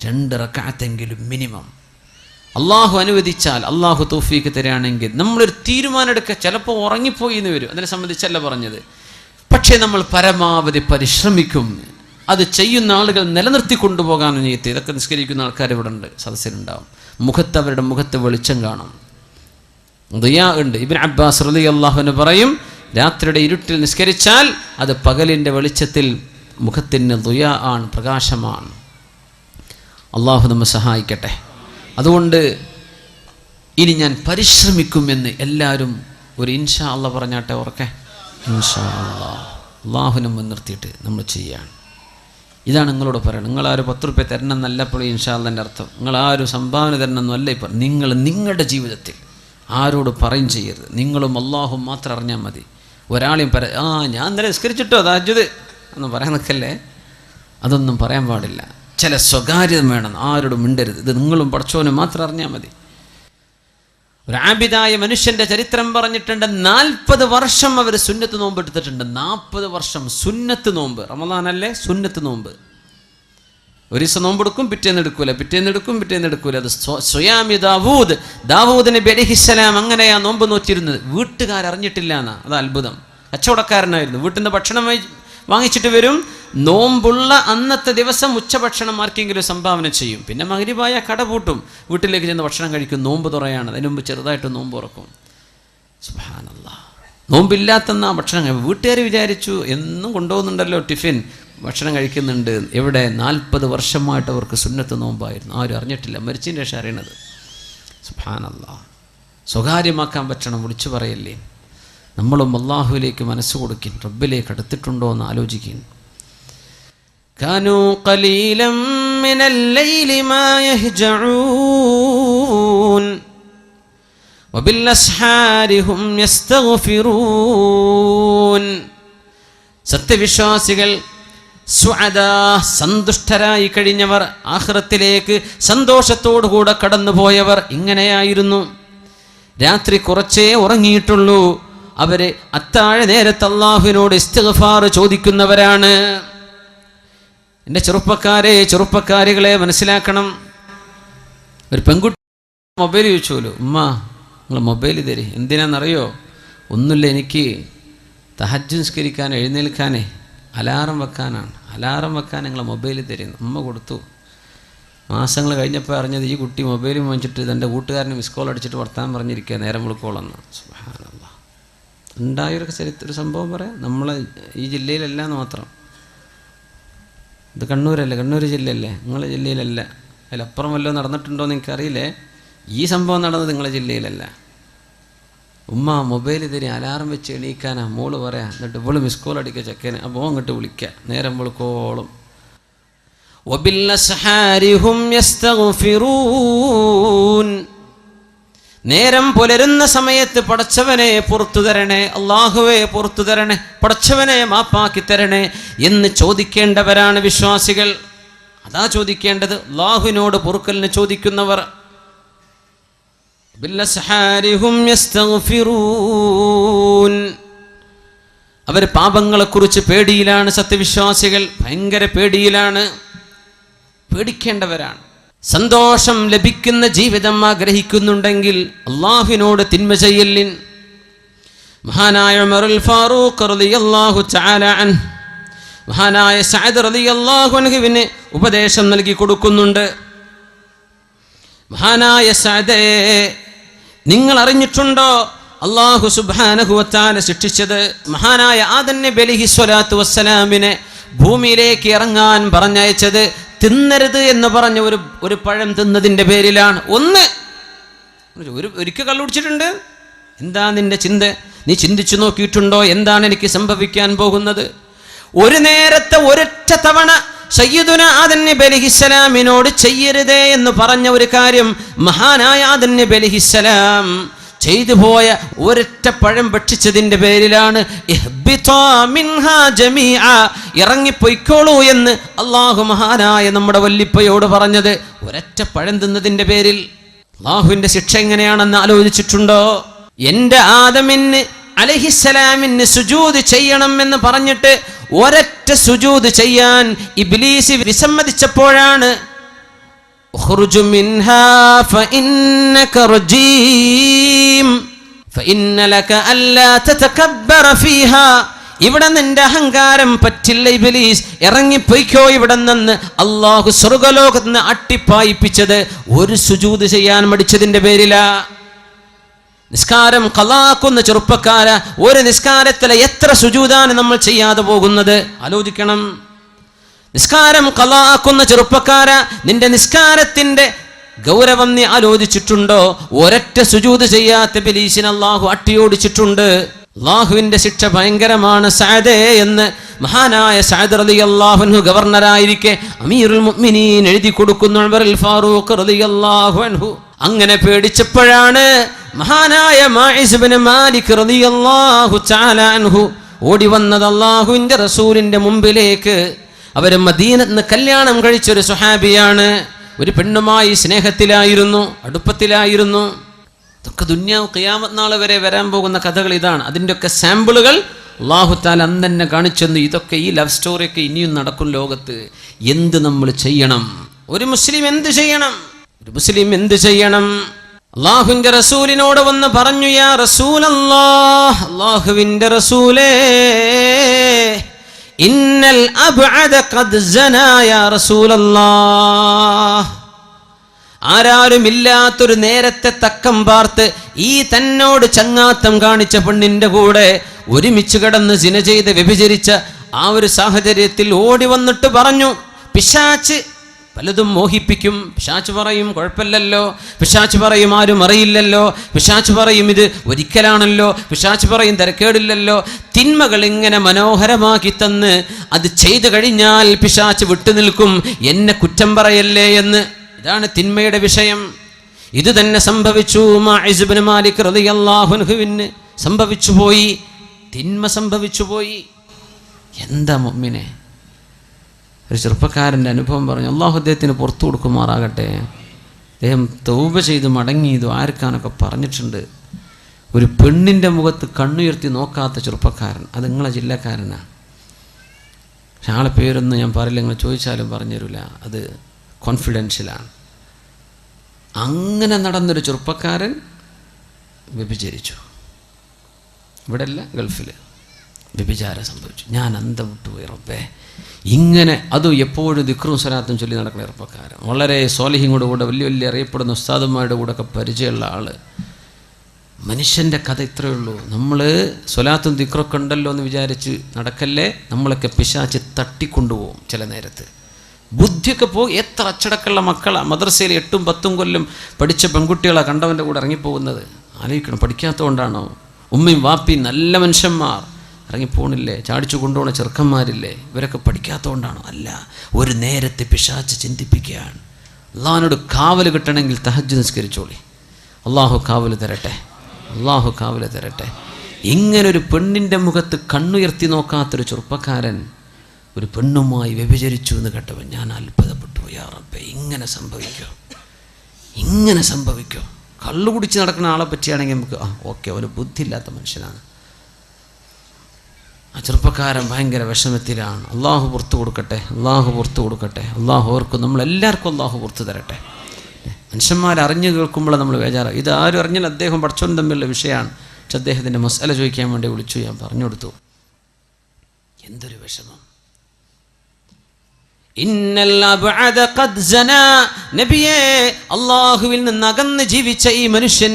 2 റക്അത്തെങ്കിലും മിനിമം. അള്ളാഹു അനുവദിച്ചാൽ, അള്ളാഹു തൗഫീക്ക് തരികയാണെങ്കിൽ നമ്മളൊരു തീരുമാനം എടുക്കുക. ചിലപ്പോൾ ഉറങ്ങിപ്പോയി എന്ന് വരും, അതിനെ സംബന്ധിച്ചല്ല പറഞ്ഞത്. പക്ഷേ നമ്മൾ പരമാവധി പരിശ്രമിക്കും. അത് ചെയ്യുന്ന ആളുകൾ നിലനിർത്തി കൊണ്ടുപോകാൻ നീയത്ത്. ഇതൊക്കെ നിസ്കരിക്കുന്ന ആൾക്കാർ ഇവിടെ ഉണ്ട്, സദസ്സിലുണ്ടാവും. അവരുടെ മുഖത്ത് വെളിച്ചം കാണും, ദുആ ഉണ്ട്. ഇബ്നു അബ്ബാസ് റളിയല്ലാഹു അൻഹു പറയും, രാത്രിയുടെ ഇരുട്ടിൽ നിസ്കരിച്ചാൽ അത് പകലിൻ്റെ വെളിച്ചത്തിൽ മുഖത്തിന് ദുആ ആണ്, പ്രകാശമാണ്. അള്ളാഹു നമ്മെ സഹായിക്കട്ടെ. അതുകൊണ്ട് ഇനി ഞാൻ പരിശ്രമിക്കുമെന്ന് എല്ലാവരും ഒരു ഇൻഷാ അല്ലാഹ് പറഞ്ഞാട്ടെ, ഉറക്കെ ഇൻഷാ അല്ലാഹ്. അള്ളാഹുവിനെ മുൻനിർത്തിയിട്ട് നമ്മൾ ചെയ്യാണ്. ഇതാണ് നിങ്ങളോട് പറയണം. നിങ്ങളാരും 10 രൂപ തരണം എന്നല്ല ഇപ്പോൾ ഇൻഷാ അല്ലാഹ് അർത്ഥം. നിങ്ങളാരും സംഭാവന തരണം എന്നല്ല ഇപ്പം. നിങ്ങൾ നിങ്ങളുടെ ജീവിതത്തിൽ ആരോട് പറയും ചെയ്യരുത്. നിങ്ങളും അള്ളാഹും മാത്രം അറിഞ്ഞാൽ മതി. ഒരാളെയും ഞാൻ ഇന്നലെ നിസ്കരിച്ചിട്ടോ തഹജ്ജുദ് ഒന്നും പറയാൻ നിൽക്കല്ലേ. അതൊന്നും പറയാൻ പാടില്ല. ചില സ്വകാര്യത വേണം, ആരോടും മിണ്ടരുത്. ഇത് നിങ്ങളും പടച്ചോനും മാത്രം അറിഞ്ഞാൽ മതി. ഒരു ആബിദായ മനുഷ്യൻ്റെ ചരിത്രം പറഞ്ഞിട്ടുണ്ട്. 40 വർഷം അവർ സുന്നത്ത് നോമ്പ് എടുത്തിട്ടുണ്ട്. 40 വർഷം സുന്നത്ത് നോമ്പ്. റമളാനല്ലേ സുന്നത്ത് നോമ്പ്. ഒരു ദിവസം നോമ്പെടുക്കും, പിറ്റേന്ന് എടുക്കൂല. അത് സ്വയാമി ദാവൂദ് നബി അലൈഹിസ്സലാം അങ്ങനെയാ നോമ്പ് നോറ്റിരുന്നത്. വീട്ടുകാരറിഞ്ഞിട്ടില്ല എന്നാ. അത് അത്ഭുതം. കച്ചവടക്കാരനായിരുന്നു. വീട്ടിൽ നിന്ന് ഭക്ഷണം വാങ്ങിച്ചിട്ട് വരും. നോമ്പുള്ള അന്നത്തെ ദിവസം ഉച്ചഭക്ഷണം ആർക്കെങ്കിലും സംഭാവന ചെയ്യും. പിന്നെ മഗ്രിബായ കട പൂട്ടും, വീട്ടിലേക്ക് ചെന്ന് ഭക്ഷണം കഴിക്കും. നോമ്പ് തുറയാണ്. അതിന് മുമ്പ് ചെറുതായിട്ട് നോമ്പ് തുറക്കും. സുബ്ഹാനല്ലാഹ്. നോമ്പില്ലാത്തെന്നാ ഭക്ഷണം. വീട്ടുകാർ വിചാരിച്ചു എന്നും കൊണ്ടുപോകുന്നുണ്ടല്ലോ ടിഫിൻ, ഭക്ഷണം കഴിക്കുന്നുണ്ട്. എവിടെ? 40 വർഷമായിട്ട് അവർക്ക് സുന്നത്ത് നോമ്പായിരുന്നു. ആരും അറിഞ്ഞിട്ടില്ല. മരിച്ചതിന് ശേഷം അറിയണത്. സുബ്ഹാനല്ലാഹ്. സ്വകാര്യമാക്കാൻ പറ്റണം, വിളിച്ചു പറയല്ലേ. നമ്മളും അല്ലാഹുവിലേക്ക് മനസ്സ് കൊടുക്കിൻ, റബ്ബിലേക്ക് അടുത്തിട്ടുണ്ടോ എന്ന് ആലോചിക്കും. കാനൂ ഖലീലം മിനൽ ലൈലി മാ യഹ്ജഊൻ വബിൽ അസ്ഹാരി ഹും യസ്തഗ്ഫിറൂൻ. സത്യവിശ്വാസികൾ സന്തുഷ്ടരായി കഴിഞ്ഞവർ, ആഖിറത്തിലേക്ക് സന്തോഷത്തോടുകൂടെ കടന്നുപോയവർ ഇങ്ങനെയായിരുന്നു. രാത്രി കുറച്ചേ ഉറങ്ങിയിട്ടുള്ളൂ. അവര് അത്താഴ നേരത്ത് അല്ലാഹുവിനോട് ഇസ്തിഗ്ഫാർ ചോദിക്കുന്നവരാണ്. എൻ്റെ ചെറുപ്പക്കാരികളെ മനസ്സിലാക്കണം. ഒരു പെൺകുട്ടി മൊബൈൽ ചോദിച്ചോലു, ഉമ്മ നിങ്ങൾ മൊബൈൽ തരി. എന്തിനാണെന്നറിയോ? ഒന്നുമില്ല, എനിക്ക് തഹജ്ജുദ് നിസ്കരിക്കാൻ എഴുന്നേൽക്കാനേ അലാറം വെക്കാനാണ്. അലാറം വെക്കാൻ നിങ്ങൾ മൊബൈൽ തരുന്നു. ഉമ്മ കൊടുത്തു. മാസങ്ങൾ കഴിഞ്ഞപ്പോൾ അറിഞ്ഞത് ഈ കുട്ടി മൊബൈൽ വാങ്ങിച്ചിട്ട് തൻ്റെ കൂട്ടുകാരന് മിസ് കോൾ അടിച്ചിട്ട് വർത്താനം പറഞ്ഞിരിക്കുക നേരം വിളിക്കോളെന്ന്. സുബ്ഹാനല്ലാഹ്. ഉണ്ടായൊരു ഒരു സംഭവം പറയാം. നമ്മളെ ഈ ജില്ലയിലല്ലാന്ന് മാത്രം. ഇത് കണ്ണൂരല്ലേ, കണ്ണൂർ ജില്ലയല്ലേ, നിങ്ങളെ ജില്ലയിലല്ല. അതിലപ്പുറം വല്ലതും നടന്നിട്ടുണ്ടോ എന്ന് എനിക്കറിയില്ലേ. ഈ സംഭവം നടന്നത് നിങ്ങളെ ജില്ലയിലല്ല. ഉമ്മ മൊബൈൽ തരി, അലാറം വെച്ച് എണീക്കാനാ മോള് പറയാം. എന്നിട്ട് ഇവള് മിസ് കോൾ അടിക്കുക ചെക്കന്. അപ്പോൾ അങ്ങോട്ട് വിളിക്കുക നേരം വിളിക്കോളും. നേരം പുലരുന്ന സമയത്ത് പടച്ചവനെ പുറത്തു തരണേ, അള്ളാഹുവെ പുറത്തു തരണേ, പടച്ചവനെ മാപ്പാക്കി തരണേ എന്ന് ചോദിക്കേണ്ടവരാണ് വിശ്വാസികൾ. അതാ ചോദിക്കേണ്ടത്. അള്ളാഹുവിനോട് പൊറുക്കലിന് ചോദിക്കുന്നവർ. അവർ പാപങ്ങളെക്കുറിച്ച് പേടിയിലാണ്. സത്യവിശ്വാസികൾ ഭയങ്കര പേടിയിലാണ്, പേടിക്കേണ്ടവരാണ്. സന്തോഷം ലഭിക്കുന്ന ജീവിതം ആഗ്രഹിക്കുന്നുണ്ടെങ്കിൽ അള്ളാഹുവിനോട് തിന്മ ചെയ്യലിൻ. മഹാനായ ഉമറുൽ ഫാറൂഖ് റളിയല്ലാഹു തആല അൻഹു മഹാനായ സഅദ് റളിയല്ലാഹു അൻഹുവിന് ഉപദേശം നൽകി കൊടുക്കുന്നുണ്ട്. മഹാനായ സഅദേ, നിങ്ങൾ അറിഞ്ഞിട്ടുണ്ടോ അല്ലാഹു സുബ്ഹാനഹു വ തആല ശിക്ഷിച്ചത് മഹാനായ ആദം നബി അലൈഹി സ്വലാത്തു വസ്സലാമിനെ ഭൂമിയിലേക്ക് ഇറങ്ങാൻ പറഞ്ഞയച്ചത് തിന്നരുത് എന്ന് പറഞ്ഞ ഒരു പഴം തിന്നതിൻ്റെ പേരിലാണ്. ഒരിക്കൽ കള്ളുടിച്ചിട്ടുണ്ട്. എന്താ നിന്റെ ചിന്ത? നീ ചിന്തിച്ചു നോക്കിയിട്ടുണ്ടോ എന്താണ് എനിക്ക് സംഭവിക്കാൻ പോകുന്നത്? ഒരു നേരത്തെ ഒരൊറ്റ തവണ സയ്യിദുന ആദം നബി അലൈഹിസ്സലാമിനോട് ചെയ്യരുതേ എന്ന് പറഞ്ഞ ഒരു കാര്യം മഹാനായ ആദം നബി അലൈഹിസ്സലാം ചെയ്തു പോയ ഒരൊറ്റ പഴം ഭക്ഷിച്ചതിന്റെ പേരിലാണ് ഇറങ്ങിപ്പോയിക്കോളൂ എന്ന് അള്ളാഹു മഹാനായ നമ്മുടെ വല്ലിപ്പയോട് പറഞ്ഞത്. ഒരൊറ്റ പഴം തിന്നതിന്റെ പേരിൽ അള്ളാഹുവിന്റെ ശിക്ഷ എങ്ങനെയാണെന്ന് ആലോചിച്ചിട്ടുണ്ടോ? എന്റെ ആദമിന് അലൈഹിസ്സലാമിന് സുജൂദ് ചെയ്യണം എന്ന് പറഞ്ഞിട്ട് ഒരൊറ്റ സുജൂദ് ചെയ്യാൻ ഇബ്ലീസ് വിസമ്മതിച്ചപ്പോഴാണ് ഉഖ്റുജു മിൻഹാ ഫഇന്നക റജീം ഫഇന്ന ലക അല്ലാ തതകബ്ബറ ഫീഹാ, ഇവിടെ നിന്റെ അഹങ്കാരം പറ്റില്ല ഇബ്ലീസ്, ഇറങ്ങിപ്പോയിക്കോ ഇവിടെ നിന്ന്. അള്ളാഹു സ്വർഗ്ഗലോകത്ത് നിന്ന് അട്ടിപ്പായിപ്പിച്ചത് ഒരു സുജൂദ് ചെയ്യാൻ മടിച്ചതിന്റെ പേരിലാ. നിസ്കാരം ഖളാക്കുന്ന ചെറുപ്പക്കാര, ഒരു നിസ്കാരത്തിലെ എത്ര സുജൂദാണ് നമ്മൾ ചെയ്യാതെ പോകുന്നത്? ആലോചിക്കണം. നിസ്കാരം ഖളാക്കുന്ന ചെറുപ്പക്കാര, നിന്റെ നിസ്കാരത്തിന്റെ ഗൗരവം നീ ആലോചിച്ചിട്ടുണ്ടോ? ഒരൊറ്റ സുജൂദ് ചെയ്യാത്ത ഇബ്ലീസിനെ അല്ലാഹു അട്ടിയോടിച്ചിട്ടുണ്ട്. അല്ലാഹുവിന്റെ ശിക്ഷ ഭയങ്കരമാണ് സഅദേ എന്ന് മഹാനായ സഅദ് റളിയല്ലാഹു അൻഹു ഗവർണറായിരിക്കെ അമീറുൽ മുഅ്മിനീൻ എഴുതി കൊടുക്കുന്നു ഉമറുൽ ഫാറൂഖ് റളിയല്ലാഹു അൻഹു. അങ്ങനെ പേടിച്ചപ്പോഴാണ് മഹാനായ മാഇസ് ഇബ്നു മാലിക് റളിയല്ലാഹു തആല അൻഹു ഓടി വന്നത് അല്ലാഹുവിന്റെ റസൂലിന്റെ മുമ്പിലേക്ക്. അവര് മദീനത്ത് നിന്ന് കല്യാണം കഴിച്ചൊരു സ്വഹാബിയാണ്. ഒരു പെണ്ണുമായി സ്നേഹത്തിലായിരുന്നു, അടുപ്പത്തിലായിരുന്നു. ഇതൊക്കെ ദുനിയാവ് ഖിയാമത്ത് നാൾ വരെ വരാൻ പോകുന്ന കഥകൾ ഇതാണ്. അതിൻ്റെയൊക്കെ സാമ്പിളുകൾ അല്ലാഹു തആല അന്ന് തന്നെ കാണിച്ചെന്ന്. ഇതൊക്കെ ഈ ലവ് സ്റ്റോറിയൊക്കെ ഇനിയും നടക്കും ലോകത്ത്. എന്ത് നമ്മൾ ചെയ്യണം? ഒരു മുസ്ലിം എന്ത് ചെയ്യണം? ഒരു മുസ്ലിം എന്ത് ചെയ്യണം? അല്ലാഹുവിന്റെ റസൂലിനോട് വന്ന് പറഞ്ഞു, യാ റസൂലല്ലാഹ്, അല്ലാഹുവിന്റെ റസൂലേ, ഇന്നൽ അബ്അദ ഖദ് സനാ യാ റസൂലല്ലാഹ്. ആരാരുമില്ലാത്തൊരു നേരത്തെ തക്കം പാർത്ത് ഈ തന്നോട് ചങ്ങാത്തം കാണിച്ച പെണ്ണിന്റെ കൂടെ ഒരുമിച്ച് കിടന്ന് സിന ചെയ്ത് വ്യഭിചരിച്ച ആ ഒരു സാഹചര്യത്തിൽ ഓടി വന്നിട്ട് പറഞ്ഞു, പിശാച് പലതും മോഹിപ്പിക്കും. പിശാച് പറയും കുഴപ്പമില്ലല്ലോ, പിശാച് പറയും ആരും അറിയില്ലല്ലോ, പിശാച് പറയും ഇത് ഒരിക്കലാണല്ലോ, പിശാച് പറയും തിരക്കേടില്ലല്ലോ. തിന്മകൾ ഇങ്ങനെ മനോഹരമാക്കി തന്ന് അത് ചെയ്തു കഴിഞ്ഞാൽ പിശാച് വിട്ടുനിൽക്കും, എന്നെ കുറ്റം പറയല്ലേ എന്ന്. ഇതാണ് തിന്മയുടെ വിഷയം. ഇത് തന്നെ സംഭവിച്ചു മാഇസ് ഇബ്നു മാലിക് റളിയല്ലാഹു അൻഹുവിന് സംഭവിച്ചു പോയി. തിന്മ സംഭവിച്ചു പോയി. എന്താ മുഅ്മിനെ? ഒരു ചെറുപ്പക്കാരൻ്റെ അനുഭവം പറഞ്ഞു. അള്ളാഹു അദ്ദേഹത്തിന് പുറത്തു കൊടുക്കുമാറാകട്ടെ. അദ്ദേഹം തൗബ ചെയ്ത് മടങ്ങിയതു ആർക്കാനൊക്കെ പറഞ്ഞിട്ടുണ്ട്. ഒരു പെണ്ണിൻ്റെ മുഖത്ത് കണ്ണുയർത്തി നോക്കാത്ത ചെറുപ്പക്കാരൻ, അത് നിങ്ങളെ ജില്ലക്കാരനാണ്. പക്ഷെ ആളെ പേരൊന്നും ഞാൻ പറയില്ല, നിങ്ങൾ ചോദിച്ചാലും പറഞ്ഞു തരില്ല, അത് കോൺഫിഡൻഷ്യലാണ്. അങ്ങനെ നടന്നൊരു ചെറുപ്പക്കാരൻ വ്യഭിചരിച്ചു. ഇവിടെ അല്ല, ഗൾഫിൽ വ്യഭിചാരം സംഭവിച്ചു. ഞാൻ അന്തം വിട്ടുപോയി റബ്ബേ. ഇങ്ങനെ അതും എപ്പോഴും ദിക്റും സ്വലാത്തും ചൊല്ലി നടക്കുന്ന ചെറുപ്പക്കാരൻ, വളരെ സ്വാലിഹിങ്ങളുടെ കൂടെ വലിയ വലിയ അറിയപ്പെടുന്ന ഉസ്താദന്മാരുടെ കൂടെ ഒക്കെ പരിചയമുള്ള ആൾ. മനുഷ്യൻ്റെ കഥ ഇത്രയേ ഉള്ളൂ. നമ്മൾ സ്വലാത്തും ദിക്റൊക്കെ ഉണ്ടല്ലോ എന്ന് വിചാരിച്ച് നടക്കല്ലേ, നമ്മളൊക്കെ പിശാച് തട്ടിക്കൊണ്ടുപോകും. ചില നേരത്ത് ബുദ്ധിയൊക്കെ പോകും. എത്ര അച്ചടക്കമുള്ള മക്കളാണ് മദ്രസയിൽ 8ഉം 10ഉം കൊല്ലം പഠിച്ച പെൺകുട്ടികളാണ് കണ്ടവൻ്റെ കൂടെ ഇറങ്ങിപ്പോകുന്നത്. ആലോചിക്കണം, പഠിക്കാത്തതുകൊണ്ടാണോ? ഉമ്മയും വാപ്പിയും നല്ല മനുഷ്യന്മാർ ഇറങ്ങിപ്പോണില്ലേ? ചാടിച്ചു കൊണ്ടുപോകുന്ന ചെറുക്കന്മാരില്ലേ? ഇവരൊക്കെ പഠിക്കാത്തതുകൊണ്ടാണോ? അല്ല, ഒരു നേരത്തെ പിശാച് ചിന്തിപ്പിക്കുകയാണ്. അള്ളാഹിനോട് കാവൽ കിട്ടണമെങ്കിൽ തഹജ്ജുദ് നിസ്കരിച്ചോളി. അള്ളാഹു കാവൽ തരട്ടെ, അള്ളാഹു കാവൽ തരട്ടെ. ഇങ്ങനൊരു പെണ്ണിൻ്റെ മുഖത്ത് കണ്ണുയർത്തി നോക്കാത്തൊരു ചെറുപ്പക്കാരൻ ഒരു പെണ്ണുമായി വ്യഭിചരിച്ചു എന്ന് കേട്ടവൻ ഞാൻ അത്ഭുതപ്പെട്ടു. യാ റബ്ബേ, ഇങ്ങനെ സംഭവിക്കോ? ഇങ്ങനെ സംഭവിക്കോ? കള്ളു കുടിച്ച് നടക്കുന്ന ആളെ പറ്റിയാണെങ്കിൽ നമുക്ക് ഓക്കെ, അവന് ബുദ്ധിയില്ലാത്ത മനുഷ്യനാണ്. ആ ചെറുപ്പക്കാരൻ ഭയങ്കര വിഷമത്തിലാണ്. അള്ളാഹു പുറത്തു കൊടുക്കട്ടെ, അള്ളാഹു പുറത്തു കൊടുക്കട്ടെ. അള്ളാഹു ഓർക്കും, നമ്മളെല്ലാവർക്കും അള്ളാഹു പുറത്തു തരട്ടെ. മനുഷ്യന്മാരറിഞ്ഞു കേൾക്കുമ്പോൾ നമ്മൾ ബേജാറാണ്. ഇത് ആരും അറിഞ്ഞാൽ അദ്ദേഹം പഠിച്ചവനും തമ്മിലുള്ള വിഷയമാണ്. പക്ഷെ അദ്ദേഹത്തിൻ്റെ മസല ചോദിക്കാൻ വേണ്ടി വിളിച്ചു, ഞാൻ പറഞ്ഞു കൊടുത്തു. എന്തൊരു വിഷമം. ഇന്നൽ അബ്അദ ഖദ് സനാ, നബിയേ, അല്ലാഹുവിൽ നിന്ന് അകന്ന് ജീവിച്ച ഈ മനുഷ്യൻ